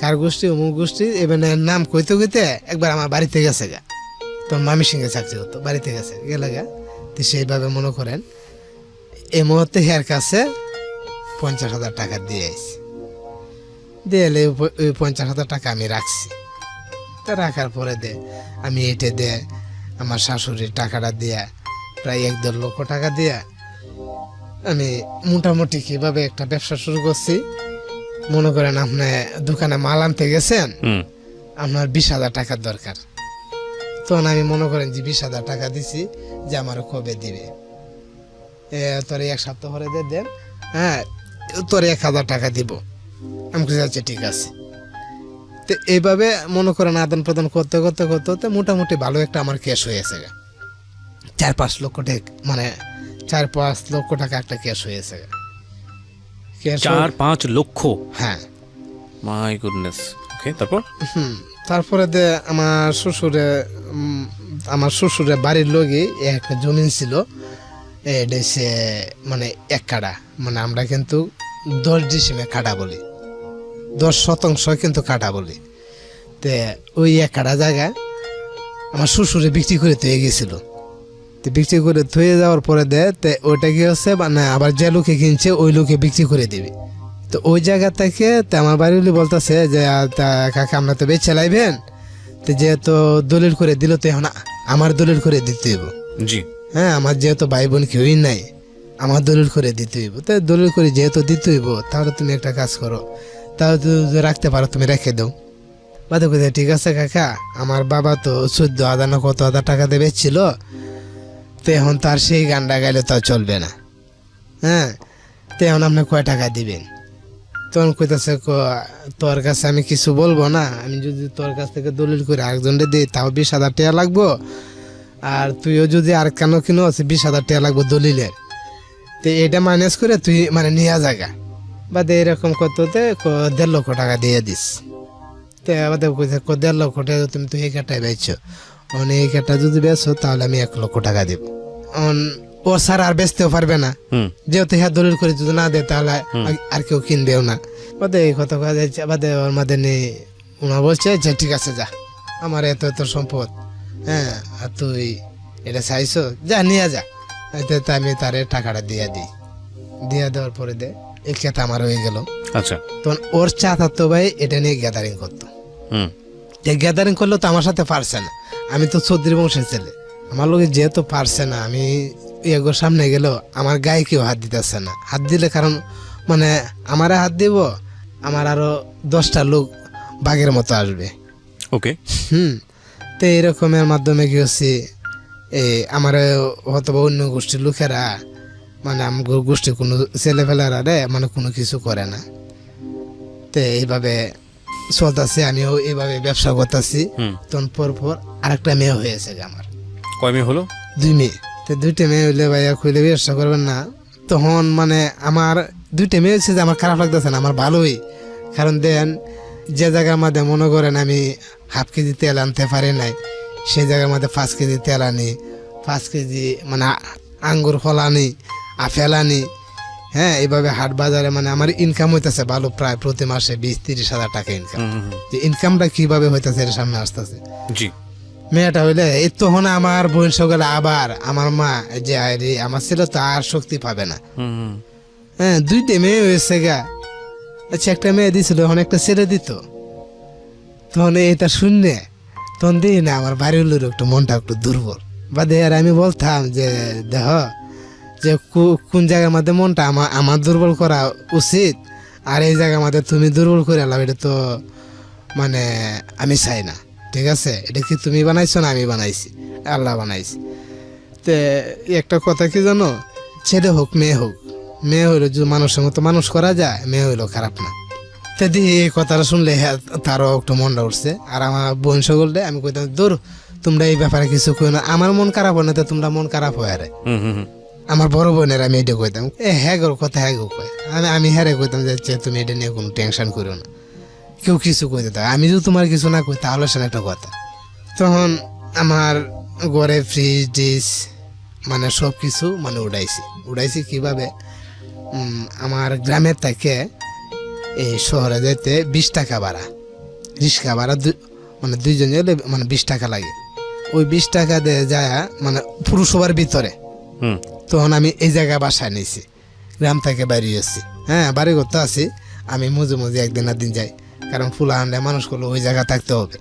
কার গোষ্ঠী, অমুক গোষ্ঠী, এবার নাম কইতে কইতে একবার আমার বাড়িতে গেছে গা। তোর মামির সঙ্গে চাকরি হতো, বাড়িতে গেছে গেলে গা। তো সেইভাবে মনে করেন এই মুহূর্তে হের কাছে 50,000 টাকা দিয়ে আইছি, দিয়ে এলে ওই 50,000 টাকা আমি রাখছি। তা রাখার পরে আমি এটা আমার শাশুড়ির টাকাটা দিয়া প্রায় 1-1.5 লক্ষ টাকা দিয়া আমি মোটামুটি কিভাবে একটা ব্যবসা শুরু করছি। মনে করেন আপনি দোকানে মাল আনতে গেছেন, আপনার 20,000 টাকার দরকার, তখন আমি মনে করেন যে 20,000 টাকা দিছি, যে আমার কবে দিবে, তোর 1 সপ্তাহ পরে দেন, হ্যাঁ তোর 1,000 টাকা দিব। আমি কিছু আচ্ছা ঠিক আছে। তো এইভাবে মনে করেন আদান প্রদান করতে করতে করতে মোটামুটি ভালো একটা আমার ক্যাশ হয়েছে, 4-5 লক্ষ টাকা, মানে 4-5 লক্ষ টাকা একটা ক্যাশ হয়েছে। 4-5 লক্ষ? হ্যাঁ। My goodness. ওকে, তারপর? তারপরে আমার শ্বশুরের বাড়ির লোকই একটা জমিন ছিল, এটা সে মানে 1 কাঠা, মানে আমরা কিন্তু 10 ডিসিমে কাঠা বলি, 10 শতাংশ কিন্তু কাঠা বলি। তে ওই 1 কাঠা জায়গায় আমার শ্বশুরে বিক্রি করে থয়ে গেছিল। তো বিক্রি করে থয়ে যাওয়ার পরে ওইটা কি হচ্ছে, মানে আবার যে লোকে কিনছে ওই লোকে বিক্রি করে দিবে। তো ওই জায়গা থেকে আমার বাড়িগুলি বলতেছে যে কাকা আমরা তো বেচ চালাইবেন, তো যেহেতু দলিল করে দিল, তো এখন আমার দলিল করে দিতে হইব। জি হ্যাঁ, আমার যেহেতু ভাই বোন কেউই নাই, আমার দলিল করে দিতে হইব। তো দলিল করে যেহেতু দিতে হইব, তাহলে তুমি একটা কাজ করো, তাহলে যদি রাখতে পারো তুমি রেখে দাও। বাদে কোথায় ঠিক আছে কাকা, আমার বাবা তো 14,000 না কত হাজার টাকা দিয়ে বেচছিল, তো এখন তার সেই গানটা গাইলে তো চলবে না। হ্যাঁ, তো এখন আপনি কয় টাকা দিবেন? তখন কইতেছে তোর কাছে আমি কিছু বলবো না, আমি যদি তোর কাছ থেকে দলিল করে আরেকজনকে দিই তাও 20,000 টাকা লাগবো, আর তুইও যদি আর কেন কিনো 20,000 টাকা লাগবো দলিলের, তো এটা মাইনাস করে তুই মানে নিয়ে জায়গা বাদে এরকম করতে 1.5 লক্ষ টাকা দিয়ে দিস। তো বাদে কইছে 1.5 লক্ষ টাকা তুমি তো এই কাটায় বেচছো, এই কাটা যদি বেচো তাহলে আমি 1 লক্ষ টাকা দিব। ও স্যার আর বেচতেও পারবে না, যেহেতু হ্যাঁ দলিল করে যদি না দেয় তাহলে আর কেউ কিনবেও না। বাদে এই কথা কয়া যাচ্ছে, বাদে ওর মাঝে নেই ওনা বলছে যে ঠিক আছে যা, আমার এত এত সম্পদ, হ্যাঁ আর তুই এটা চাইছো, যা নিয়ে যা। তো আমি তার টাকাটা দিয়ে দিই, দিয়ে দেওয়ার পরে এই খেতা আমার হয়ে গেল। আচ্ছা, তখন ওর চাচাতো ভাই এটা নিয়ে গ্যাদারিং করতো। গ্যাদারিং করলেও তো আমার সাথে পারছে না, আমি তো চৌধুরী বংশের ছেলে, আমার লোক যেহেতু পারছে না, আমি এগোর সামনে গেলেও আমার গায়ে কেউ হাত দিতেছে না। হাত দিলে কারণ মানে আমারে হাত দিব, আমার আরো 10টা লোক বাঘের মতো আসবে। ওকে। তো এরকমের মাধ্যমে কি হচ্ছে, আমার হয়তো অন্য গোষ্ঠীর লোকেরা মানে আমার গোষ্ঠীর কোনো ছেলেফেলারা মানে কোনো কিছু করে না। তো এইভাবে চলতেছে, আমিও এইভাবে ব্যবসা করতেছি। হুম। তখন পর আরেকটা মেয়ে হয়েছে আমার, কয় মেয়ে হলো? 2 মেয়ে। তো 2টা মেয়ে হইলে ভাইয়া কইলে ব্যবসা করবেন না, তখন মানে আমার 2টা মেয়ে হচ্ছে যে আমার খারাপ লাগতেছে না, আমার ভালোই। কারণ দেন যে জায়গার মধ্যে মনে করেন আমি 1/2 কেজি তেল আনতে পারি নাই, সেই জায়গার মধ্যে 5 কেজি তেল আনি, 5 কেজি মানে আঙ্গুর ফল আনি, আপেল আনি। হ্যাঁ, এইভাবে হাট বাজারে মানে আমার ইনকাম হইতেছে ভালো, প্রায় প্রতি মাসে 20-30 হাজার টাকা ইনকাম। যে ইনকামটা কিভাবে হইতেছে এর সামনে আসতেছে। জি। মেয়েটা হইলে এই তখন আমার বোন সকালে আবার আমার মা যে আরে আমার ছেলে তো আর শক্তি পাবে না। হ্যাঁ, 2টা মেয়ে হয়েছে গা। আচ্ছা, একটা মেয়ে দিছিল, অনেকটা ছেড়ে দিত। তখন এটা শুনলে তখন দিই না আমার বাড়ির লোক একটু মনটা একটু দুর্বল। বা আর আমি বলতাম যে দেখ যে কোন জায়গার মধ্যে মনটা আমার দুর্বল করা উচিত, আর এই জায়গার মধ্যে তুমি দুর্বল করে এলাম, এটা তো মানে আমি চাই না। ঠিক আছে, এটা কি তুমি বানাইছো না আমি বানাইছি? আল্লাহ বানাইছি। তে একটা কথা কি জানো, ছেলে হোক মেয়ে হোক, মেয়ে হইলো যদি মানুষের মতো মানুষ করা যায়, মেয়ে হইলো খারাপ না। তে দিয়ে এই কথাটা শুনলে তারও একটু মনটা উঠছে। আর আমার বোন সকলটা আমি কইতাম দূর, তোমরা এই ব্যাপারে কিছু কই না, আমার মন খারাপ হয় না তো তোমরা মন খারাপ হয়। আরে আমার বড় বোনের আমি এটা কইতাম, হ্যাঁ গোর কথা হ্যাঁ গো কয়। আমি হ্যাঁ কইতাম যে তুমি এটা নিয়ে কোনো টেনশন করো না, কেউ কিছু কইতে থাকে, আমি যদি তোমার কিছু না কই তাহলে সেটা একটা কথা। তখন আমার ঘরে ফ্রিজ ডিস মানে সব কিছু মানে উড়াইছি কিভাবে, আমার গ্রামের থেকে এই শহরে যেতে 20 টাকা ভাড়া, রিক্সা ভাড়া মানে 2জন গেলে মানে 20 টাকা লাগে। ওই 20 টাকা দিয়ে যায় মানে পুরসভার ভিতরে। তখন আমি এই জায়গায় বাসায় নিয়েছি, গ্রাম থেকে বাইরে এসেছি। হ্যাঁ, বাড়ি করতে আছি আমি, মাঝে একদিন না দিন যাই, কারণ ফুলা আনলে মানুষ করলে ওই জায়গা থাকতে হবে,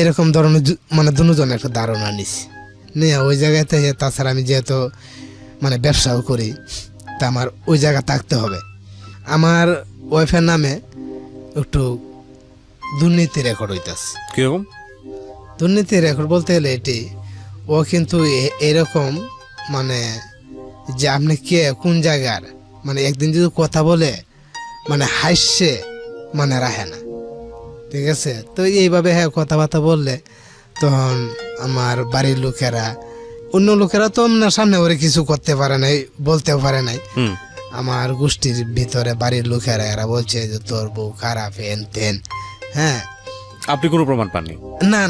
এরকম ধরনের মানে দুজনের একটা ধারণা নিছি নিয়ে ওই জায়গায় থেকে। তাছাড়া আমি যেহেতু মানে ব্যবসাও করি, তা আমার ওই জায়গা থাকতে হবে। আমার ওয়াইফের নামে একটু দুর্নীতি রেকর্ড হইতেছে। কিরকম দুর্নীতি রেকর্ড বলতে গেলে এটি, ও কিন্তু এরকম মানে যে আপনি কে কোন জায়গার, মানে একদিন যদি কথা বলে মানে হাসছে মানে রাখে না। ঠিক আছে, তো এইভাবে হ্যাঁ কথাবার্তা বললে তখন আমার বাড়ির লোকেরা, অন্য লোকেরা তো আপনার সামনে ওরে কিছু করতে পারে নাই, বলতেও পারে নাই। আমার গোষ্ঠীর ভিতরে বাড়ির লোকেরা এরা বলছে যে তোর বউ খারাপ হেন তেন। হ্যাঁ, আপনি কোনো প্রমাণ পাননি? না,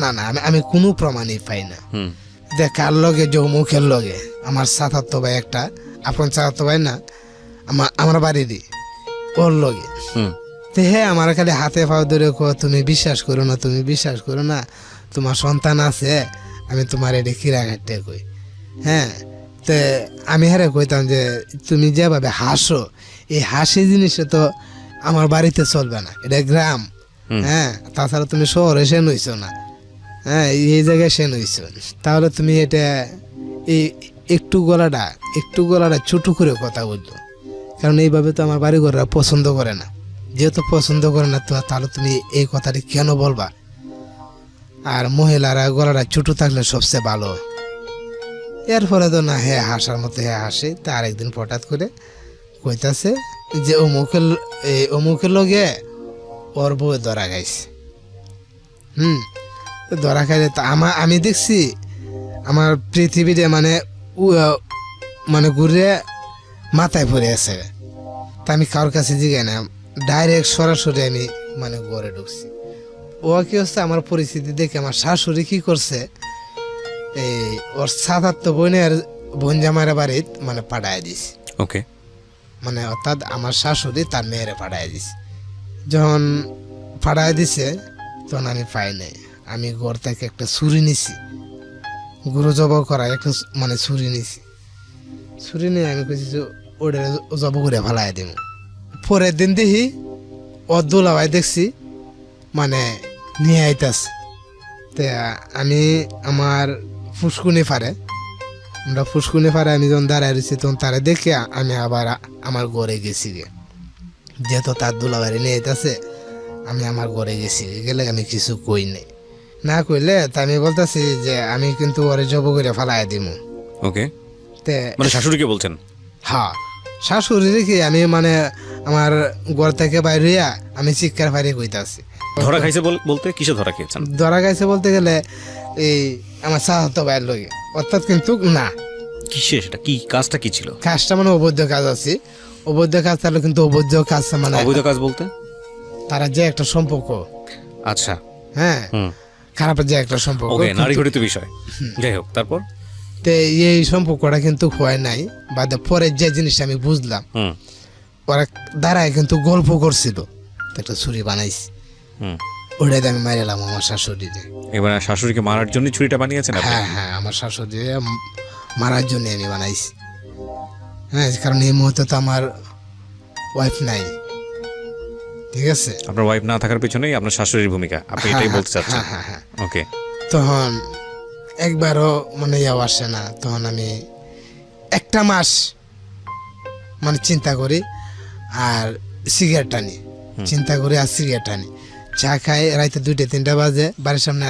আমি কোনো প্রমাণই পাই না। দেখ কার লগে যে মুখের লগে আমার চাচাতো ভাই একটা, আপন চাচাতো ভাই না, আমার বাড়িরই, ওর লগে। তো হ্যাঁ, আমার খালি হাতে পাও ধরে তুমি বিশ্বাস করো না, তুমি বিশ্বাস করো না, তোমার সন্তান আছে, আমি তোমার এটা কিরা ঘাটতে কই। হ্যাঁ, তো আমি হ্যাঁ কইতাম যে তুমি যেভাবে হাসো, এই হাসি জিনিসটা তো আমার বাড়িতে চলবে না, এটা গ্রাম। হ্যাঁ, তাছাড়া তুমি শহরে সে নইছো না, হ্যাঁ এই জায়গায় সে নইছো, তাহলে তুমি এটা এই একটু গলাটা ছোট করে কথা বলছো, কারণ এইভাবে তো আমার বাড়িঘররা পছন্দ করে না। যেহেতু পছন্দ করে না তো তাহলে তুমি এই কথাটি কেন বলবা? আর মহিলারা গলাটা ছোট থাকলে সবচেয়ে ভালো। এরপরে তো না হ্যাঁ হাসার মতো হ্যাঁ হাসে। তার একদিন হঠাৎ করে কইতাছে যে অমুকের লগে ওর বউ ধরা খাইছে। ধরা খাইলে তা আমি দেখছি আমার পৃথিবীতে মানে ঘুরে মাথায় পড়ে আছে। তা আমি কারোর কাছে জিগাই না, ডাইরেক্ট সরাসরি আমি মানে ঘরে ঢুকছি। ও কি হচ্ছে আমার পরিস্থিতি দেখে আমার শাশুড়ি কি করছে, এই ওর সাধারণ বোনের বোন জামাইয়ের বাড়িত মানে পাঠায় দিস। ওকে, মানে অর্থাৎ আমার শাশুড়ি তার মেয়েরে পাঠায় দিস। যখন পাঠায় দিছে তখন আমি পাই নাই। আমি ঘর থেকে একটা ছুরি নিছি, গরু জব করা একটা মানে ছুরি নিছি। ছুরি নিয়ে আমি কইছি যে ওটা জব করে ফেলাই দিব। পরের দিন দেখি ওর দোলাভাই দেখছি মানে নিয়ে আইতাছে। তে আমি আমার ফুসকুনি পারে, আমরা ফুসকুনি পারে আমি যখন দাঁড়ায় রয়েছি তখন তারা দেখে আমি আবার আমার ঘরে গেছি গে। যেহেতু তার দোলাভাই নিয়ে আইতাছে আমি আমার ঘরে গেছি, গেলে আমি কিছু কই নাই। না কইলে তা আমি বলতেছি যে আমি কিন্তু ওরে জব করে ফেলাই দিব। ওকে, তে মানে শাশুড়িকে বলছেন? হ্যাঁ, শাশুড়ি রেখে আমি মানে আমার ঘর থেকে বাইরে হইয়া আমি চিৎকার ফাইরে কইতাছি ধরা খাইছে বলতে কিসে ধরা খেয়েছেন? ধরা খাইছে বলতে গেলে এই আমার চাচাতো ভাইয়ের লগে, অর্থাৎ কিন্তু না কিসে, সেটা কি কাজটা কি ছিল? কাজটা মানে অবৈধ কাজ আছে, অবৈধ কাজ তাহলে কিন্তু অবৈধ কাজ মানে অবৈধ কাজ বলতে তারা যে একটা সম্পর্ক, আচ্ছা, হ্যাঁ খারাপ যে একটা সম্পর্ক, ওকে, নারী ঘটিত বিষয়, যাই হোক, তারপর তো এই সম্পর্কটা কিন্তু হয় নাই, বাদে পরে যে জিনিসটা আমি বুঝলাম ওরা দাঁড়ায় কিন্তু গল্প করছিল, তো একটা ছুরি বানাইছি, ওটাই আমি মারিলাম আমার শাশুড়িকে। এবার শাশুড়িকে মারার জন্য ছুরিটা বানিয়েছেন আপনি? হ্যাঁ হ্যাঁ, আমার শাশুড়ি মারার জন্য আমি বানাইছি, হ্যাঁ, কারণ এই মুহূর্তে তো আমার ওয়াইফ নাই, ঠিক আছে। আপনার ওয়াইফ না থাকার পিছনেই আপনার শাশুড়ির ভূমিকা, আপনি এটাই বলতে চাচ্ছেন? হ্যাঁ হ্যাঁ, ওকে। তখন একবারও মানে ইয়াও আসে না, তখন আমি একটা মাস মানে চিন্তা করি আর সিগারেট টানি, চিন্তা করি আর সিগারেট টানি, চা খাই রাইতে 2-3টা বাজে, বাড়ির সামনে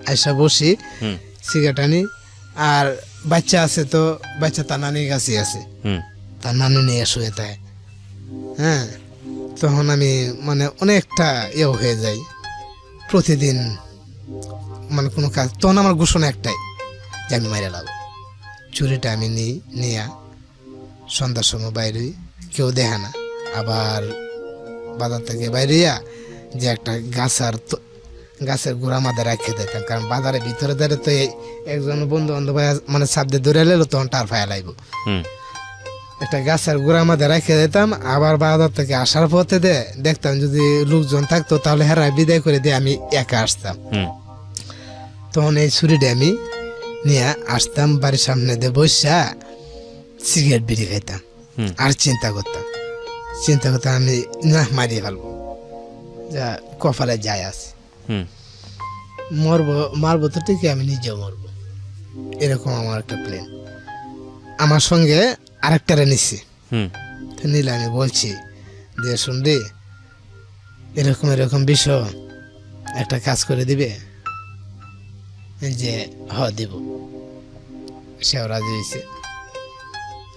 আইসা বসি, সিগারেট টানি, আর বাচ্চা আছে তো বাচ্চা তার নানির কাছে আছে, তার নানি নিয়ে শুয়ে থাকে, হ্যাঁ, তখন আমি মানে অনেকটা ইয়ে হয়ে যাই প্রতিদিন, মানে কোনো কাজ, তখন আমার ঘোষণা একটাই যে আমি মাইরা লাগবো, চুরিটা আমি নিয়া সন্ধ্যার সময় বাইরে, কেউ দেখে না, আবার বাজার থেকে বাইরিয়া যে একটা গাছের গোড়া মাথায় রাখে দিতাম, কারণ বাজারের ভিতরে ধরে তো একজন বন্ধু বান্ধব মানে সাবদে ধরে এলো তখন টার ফায়া লাগবো, একটা গাছের গোড়া মাথায় রাখে দিতাম, আবার বাজার থেকে আসার পথে দেখতাম যদি লোকজন থাকতো তাহলে হেরা বিদায় করে দিয়ে আমি একা আসতাম, তখন এই ছুরিটা আমি নিয়ে আসতাম বাড়ির সামনে দিয়ে বসা সিগারেট বিড়ি খাইতাম, আর চিন্তা করতাম আমি না মারিয়ে ফেলবো, যা কপালে যায় আছে, মারবো তো ঠিকই, আমি নিজেও মরবো, এরকম আমার একটা প্ল্যান। আমার সঙ্গে আরেকটারে নিচ্ছি, নিলে আমি বলছি যে শুনলি এরকম বিষয়, একটা কাজ করে দিবে, যে দিব, সেও রাজি হয়েছে,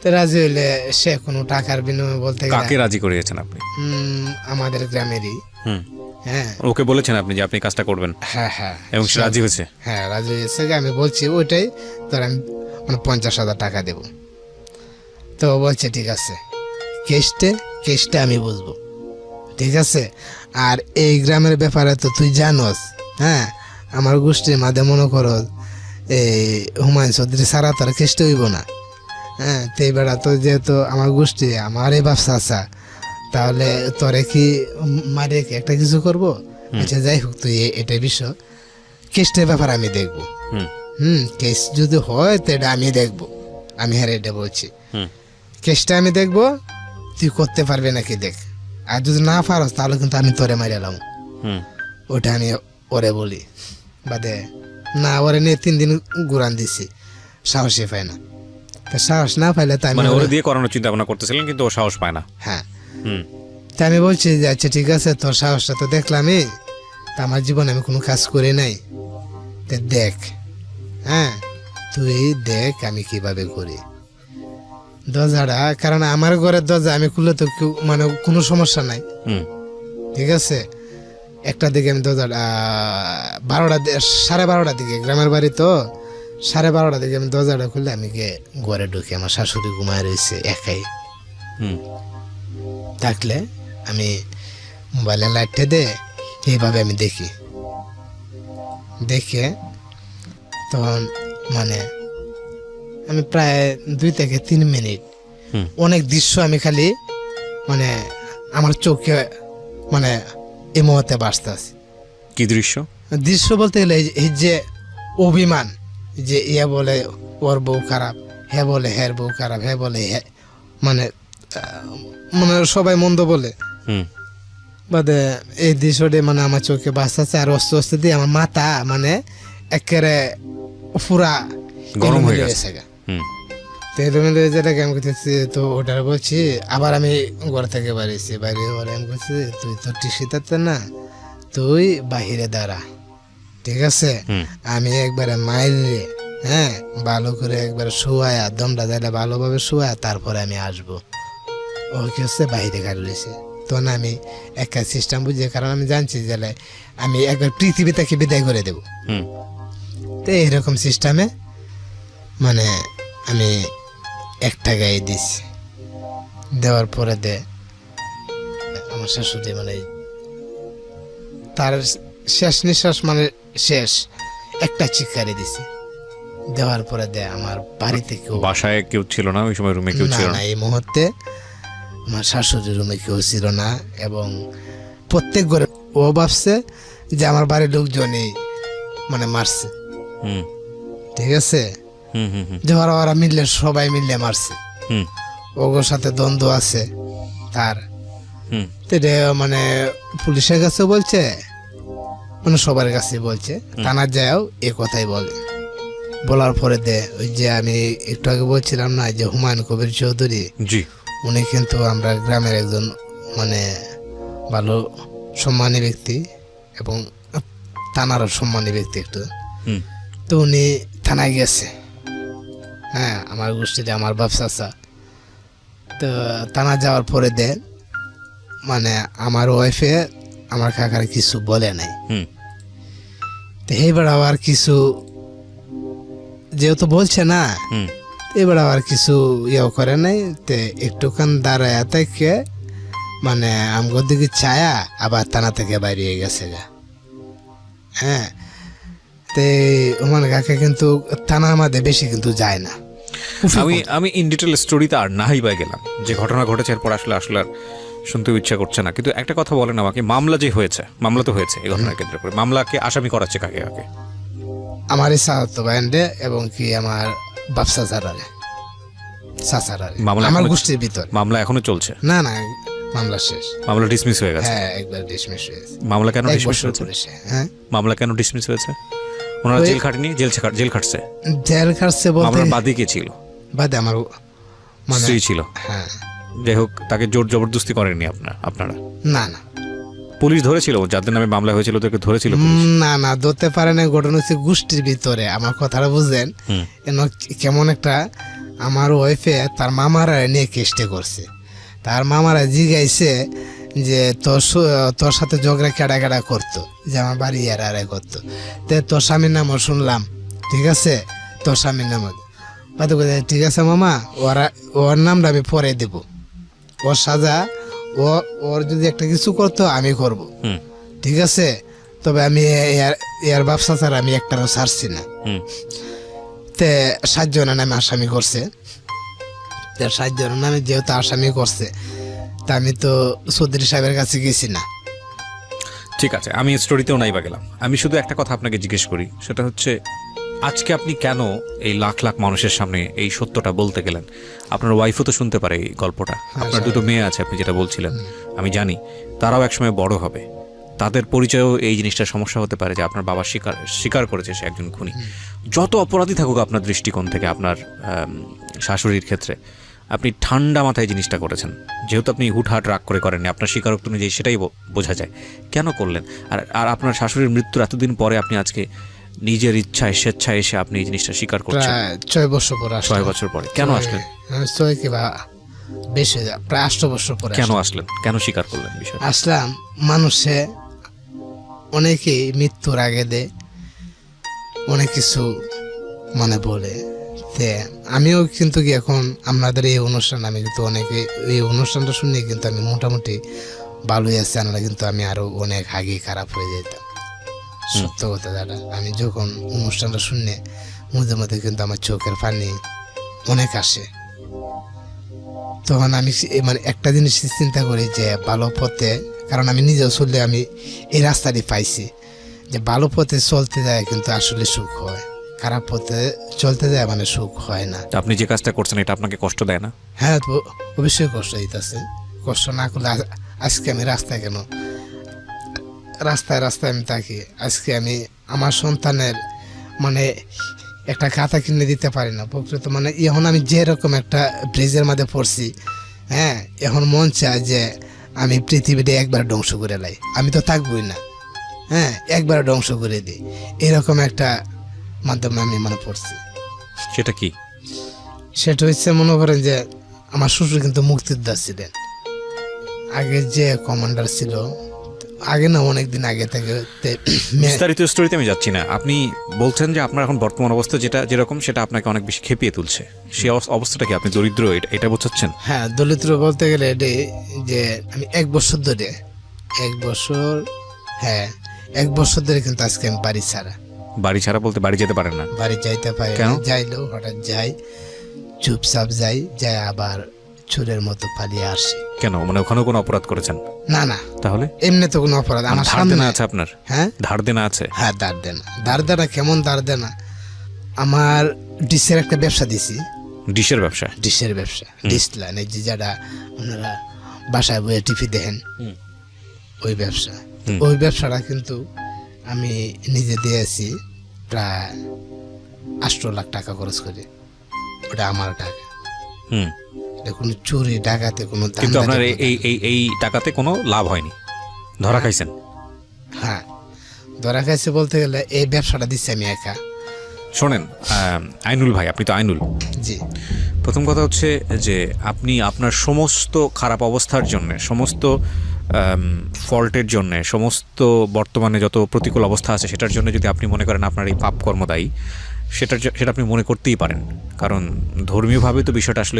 তো রাজি হইলে সে কোনো টাকার বিনিময়ে বলতে কাকে রাজি করিয়েছেন আপনি? আমাদের গ্রামেরই, হ্যাঁ, ওকে বলেছেন আপনি যে আপনি কাজটা করবেন? হ্যাঁ হ্যাঁ, এবং সে রাজি হয়েছে? হ্যাঁ রাজি হয়েছে, আমি বলছি ওইটাই ধর আমি মানে 50,000 টাকা দেব, তো ও বলছে ঠিক আছে, কেসটা আমি বুঝবো, ঠিক আছে, আর এই গ্রামের ব্যাপারে তো তুই জানোস, হ্যাঁ, আমার গোষ্ঠীর মাঝে মনে করো এই হুমায়ুন চৌধুরী ছাড়া তার কেসটা হইব না, হ্যাঁ, তো এইবার তো যেহেতু আমার গোষ্ঠী আমার এই ব্যবসা আছে, তাহলে তোরে কি মারিয়ে কি একটা কিছু করবো, আচ্ছা যাই হোক, তুই এটাই বিষয়, কেসটার ব্যাপার আমি দেখবো, কেস যদি হয় তো এটা আমি দেখবো, আমি হ্যাঁ এটা বলছি, কেসটা আমি দেখবো, তুই করতে পারবি নাকি দেখ, আর যদি না পারস তাহলে কিন্তু আমি তোরে মারিলাম, ওটা আমি ওরে বলি, বাদে না ওরে নিয়ে 3 দিন ঘুরান দিছি, সাহসই পায় না, তা সাহস না পাইলে তাই মানে ওরে দিয়ে করানোর চিন্তা ভাবনা করতেছিলেন কিন্তু ও সাহস পায় না? হ্যাঁ, তা আমি বলছি যে আচ্ছা ঠিক আছে, তোর সাহসটা তো দেখলামই, তা আমার জীবনে আমি কোনো কাজ করি নাই, তা দেখ, হ্যাঁ তুই দেখ আমি কিভাবে করি দরজাটা, কারণ আমার ঘরের দরজা আমি খুললে তো মানে কোনো সমস্যা নাই, ঠিক আছে, একটা দিকে আমি দরজাটা 12টার দিকে, গ্রামের বাড়ি তো 12:30 দিকে আমি দরজাটা খুললে আমি গিয়ে ঘরে ঢুকি, আমার শাশুড়ি ঘুমায় রয়েছে একাই, থাকলে আমি মোবাইলে লাইটটা দে, এইভাবে আমি দেখে তখন মানে আমি প্রায় 2 থেকে 3 মিনিট অনেক দৃশ্য আমি খালি মানে আমার চোখে মানে এই মুহূর্তে বাঁচতে আছি। কি দৃশ্য বলতে গেলে এই যে অভিমান, যে ইয়ে বলে ওর বউ খারাপ, হে বলে হের বউ খারাপ, হে বলে মানে মানে সবাই মন্দ বলে, বাদে এই দৃশ্যটি মানে আমার চোখে বাঁচতেছে, আর অস্তে অস্তে দিয়ে আমার মাথা মানে একেবারে পুরা গরম হয়ে গেছে, যেটাকে আমি করতেছি, তো ওটা বলছি, আবার আমি ঘর থেকে বাইরে আমি বলছি তুই তো টিসিতে না, তুই বাহিরে দাঁড়া, ঠিক আছে, আমি একবারে মাইরে, হ্যাঁ, ভালো করে একবারে শুয়ায়া দমটা দিলে ভালোভাবে শুয়ায়া তারপরে আমি আসবো, ও কি হচ্ছে বাইরে গাড়ি রয়েছে, তখন আমি একটা সিস্টেম বুঝি, কারণ আমি জানছি যে আমি একবার পৃথিবী থেকে বিদায় করে দেব। হুম তো এইরকম সিস্টেমে মানে আমি একটা গায়ে দিছি, দেওয়ার পরে আমার শাশুড়ি মানে তার শেষ নিঃশ্বাস মানে শেষ একটা চিৎকারে দিছি, দেওয়ার পরে আমার বাড়িতে কেউ, বাসায় কেউ ছিল না ওই সময়, রুমে কেউ না ছিল না না? এই মুহূর্তে আমার শাশুড়ির রুমে কেউ ছিল না, এবং প্রত্যেক ঘরে ও ভাবছে যে আমার বাড়ির লোকজনই মানে মারছে। হুম ঠিক আছে, হুম হুম হুম যে ওরা মিললে সবাই মিললে মারছে, হুম ওগোর সাথে দ্বন্দ্ব আছে তার। হুম তো এটা মানে পুলিশের কাছে বলছে, মানে সবার কাছে বলছে, থানা যাও এ কথাই বলে। বলার পরে ওই যে আমি একটু আগে বলছিলাম না যে হুমায়ুন কবির চৌধুরী, জি উনি কিন্তু আমরা গ্রামের একজন মানে ভালো সম্মানী ব্যক্তি এবং থানারও সম্মানী ব্যক্তি একটু। হুম তো উনি থানায় গেছে, হ্যাঁ আমার গোষ্ঠীতে আমার ব্যবসা আছে। তো থানা যাওয়ার পরে মানে আমার ওয়াইফে আমার কাকার কিছু বলে নাই। হুম তো এইবার আবার কিছু যেহেতু বলছে না, হুম এবার আবার কিছু ইয়েও করে নাই। তে একটুখান দাঁড়ায় থেকে মানে আমগোর দিকে ছায়া আবার থানা থেকে বাইরে গেছে গা। হ্যাঁ, তে ওমান কাকে কিন্তু থানার মধ্যে বেশি কিন্তু যায় না। আমি ইন ডিটেল স্টোরিতে আর নাই বাই গেলাম, যে ঘটনা ঘটেছে এরপর আসলে আর শুনতে ইচ্ছা করছে না। কিন্তু একটা কথা বলেন আমাকে, মামলা যে হয়েছে, মামলা তো হয়েছে এই ঘটনার কেন্দ্র করে, মামলাকে আসামি করাচ্ছে কাকে কাকে? আমার এই সাহায্য বাইন্ডে এবং কি আমার ব্যবসা চারারে চাচারারে, মামলা আমার এখনো- গোষ্ঠীর ভিতর। মামলা এখনো চলছে? না না, মামলা শেষ। মামলা ডিসমিস হয়ে গেছে? হ্যাঁ, একবার ডিসমিস হয়েছে। মামলা কেন এক ডিসমিস বছর হয়েছে? করেছে। হ্যাঁ, মামলা কেন ডিসমিস হয়েছে? ওনারা ওই- জেল খাটেনি? জেল খাটছে? জেল খাটছে বলতে মামলার বাদী কে ছিল? বাদে আমার মানে স্ত্রী ছিল। হ্যাঁ, যাই হোক, তাকে জোর জবরদস্তি করেননি আপনারা? না না পুলিশ ধরেছিল যাদের নামে মামলা হয়েছিল, ওদেরকে ধরেছিল পুলিশ? না না, ধরতে পারে না। ঘটনা হচ্ছে গোষ্ঠীর ভিতরে, আমার কথাটা বুঝলেন। হুম কেমন একটা আমার ওয়াইফে তার মামারা নিয়ে কেসটা করছে। তার মামারা জিগাইছে যে তোর সাথে ঝগড়া কেডা কেডা করতো, যে আমার বাড়ি এরা করতো। তো তোর স্বামীর নামও শুনলাম, ঠিক আছে, তোর স্বামীর নামও বাদ করে, ঠিক আছে মামা, ওর নামটা আমি পরে দেব, ওর সাজা ওর যদি একটা কিছু করতো আমি করব, হুম ঠিক আছে, তবে আমি এর ব্যবসা ছাড়া আমি একটারও ছাড়ছি না। হুম তে 7 জনের নামে আসামি করছে। 7 জনের নামে যেহেতু আসামি করছে, তা আমি তো চৌধুরী সাহেবের কাছে গেছি না। ঠিক আছে, আমি স্টোরিতেও নাই বা গেলাম। আমি শুধু একটা কথা আপনাকে জিজ্ঞেস করি, সেটা হচ্ছে আজকে আপনি কেন এই লাখ লাখ মানুষের সামনে এই সত্যটা বলতে গেলেন? আপনার ওয়াইফও তো শুনতে পারে এই গল্পটা, আপনার 2টো মেয়ে আছে আপনি যেটা বলছিলেন, আমি জানি তারাও একসময় বড় হবে, তাদের পরিচয়েও এই জিনিসটা সমস্যা হতে পারে যে আপনার বাবা স্বীকার করেছে সে একজন খুনি। যত অপরাধী থাকুক আপনার দৃষ্টিকোণ থেকে, আপনার শাশুড়ির ক্ষেত্রে আপনি ঠান্ডা মাথায় জিনিসটা করেছেন, যেহেতু আপনি হুটহাট রাগ করে করেননি, আপনার স্বীকারোক্তি অনুযায়ী সেটাই বোঝা যায়। কেন করলেন? আর আপনার শাশুড়ির মৃত্যুর এতদিন পরে আপনি আজকে নিজের ইচ্ছায় স্বেচ্ছায় এসে আপনি এই জিনিসটা স্বীকার করছেন? প্রায় 6 বছর পরে 6 বছর পরে কেন আসলেন? 6 কিংবা বেশি, প্রায় 8 বছর পরে কেন আসলেন? কেন স্বীকার করলেন বিষয়টা? আসলাম। মানুষে অনেকেই মৃত্যুর আগে অনেক কিছু মানে বলে। তে আমিও কিন্তু কি এখন আপনাদের এই অনুষ্ঠান, আমি কিন্তু অনেকে এই অনুষ্ঠানটা শুনে কিন্তু আমি মোটামুটি ভালোই আছি, আনারা কিন্তু আমি আরো অনেক আগে খারাপ হয়ে যেতাম। সত্য কথা দাদা, আমি যখন অনুষ্ঠানটা শুনে মধ্যে মধ্যে কিন্তু আমার চোখের পানি অনেক আসে। তখন আমি মানে একটা জিনিস চিন্তা করি যে ভালো পথে, কারণ আমি নিজেও চললে আমি এই রাস্তাটি পাইছি যে ভালো পথে চলতে যায় কিন্তু আসলে সুখ হয়, খারাপ পথে চলতে যায় মানে সুখ হয় না। আপনি যে কাজটা করছেন এটা আপনাকে কষ্ট দেয় না? হ্যাঁ, তো অবশ্যই কষ্ট দিতেছে। কষ্ট না করলে আজকে আমি রাস্তায় কেন, রাস্তায় আমি থাকি। আজকে আমি আমার সন্তানের মানে একটা খাতা কিনে দিতে পারি না প্রকৃত, মানে এখন আমি যেরকম একটা ব্রিজের মধ্যে পড়ছি, হ্যাঁ, এখন মন চায় যে আমি পৃথিবীটা একবার ধ্বংস করে লাই, আমি তো থাকবই না, হ্যাঁ, একবার ধ্বংস করে দিই, এরকম একটা মাধ্যমে আমি মনে পড়ছি। সেটা কি? সেটা হচ্ছে মনে করেন যে আমার শ্বশুর কিন্তু মুক্তিযোদ্ধা ছিলেন। আগের যে কমান্ডার ছিল, আগে না অনেকদিন আগে থেকে বিস্তারিত স্টোরিতে আমি যাচ্ছি না। আপনি বলছেন যে আপনার এখন বর্তমান অবস্থা যেরকম সেটা আপনাকে অনেক বেশি খেপিয়ে তুলছে। সেই অবস্থাটা কি আপনি দরিদ্র এটা বোঝাচ্ছেন? হ্যাঁ, দরিদ্র বলতে গেলে এটাই যে আমি 1 বছর ধরে 1 বছর, হ্যাঁ 1 বছর ধরে কিন্তু আজকে আমি বাড়ি ছাড়া। বাড়ি ছাড়া বলতে বাড়ি যেতে পারেন না? বাড়ি যাইতে পারি কেন? না, যাইলেও হঠাৎ যাই, চুপচাপ যাই, যাই আবার চোরের মতো পালিয়ে আসি। কেন, মানে ওখানেও কোনো অপরাধ করেছেন? না না, তাহলে এমনি তো কোনো অপরাধ আমার ধার সামনে দেনা আছে আপনার? হ্যাঁ ধার দেনা আছে? হ্যাঁ, দাঁড় দেনা কেমন দাঁড় দেনা, আমার ডিশের একটা ব্যবসা দিছি। ডিশের ব্যবসা? ডিশের ব্যবসা, ডিশ লাইন, এই যে যারা আপনারা বাসায় বইয়ে টিভি দেখেন, ওই ব্যবসা। ওই ব্যবসাটা কিন্তু আমি নিজে দিয়েছি প্রায় 8 লাখ টাকা খরচ করে। ওটা আমার টাকা, হুম। এটা কোনো চুরি ডাকাতে কোনো কিন্তু আপনার ধান্দাবাজি এই এই এই টাকাতে কোনো লাভ হয়নি, ধরা খাইছেন? হ্যাঁ, ধরা খাইছে বলতে গেলে এই ব্যবসাটা দিচ্ছি আমি একা। শোনেন আইনুল ভাই, আপনি তো আইনুল। জি, প্রথম কথা হচ্ছে যে আপনি আপনার সমস্ত খারাপ অবস্থার জন্য, সমস্ত ফল্টের জন্য, সমস্ত বর্তমানে যত প্রতিকূল অবস্থা আছে সেটার জন্য যদি আপনি মনে করেন আপনার এই পাপ কর্ম দায়ী, সেটা আপনি মনে করতেই পারেন। কারণ ধর্মীয়ভাবে তো বিষয়টা আসলে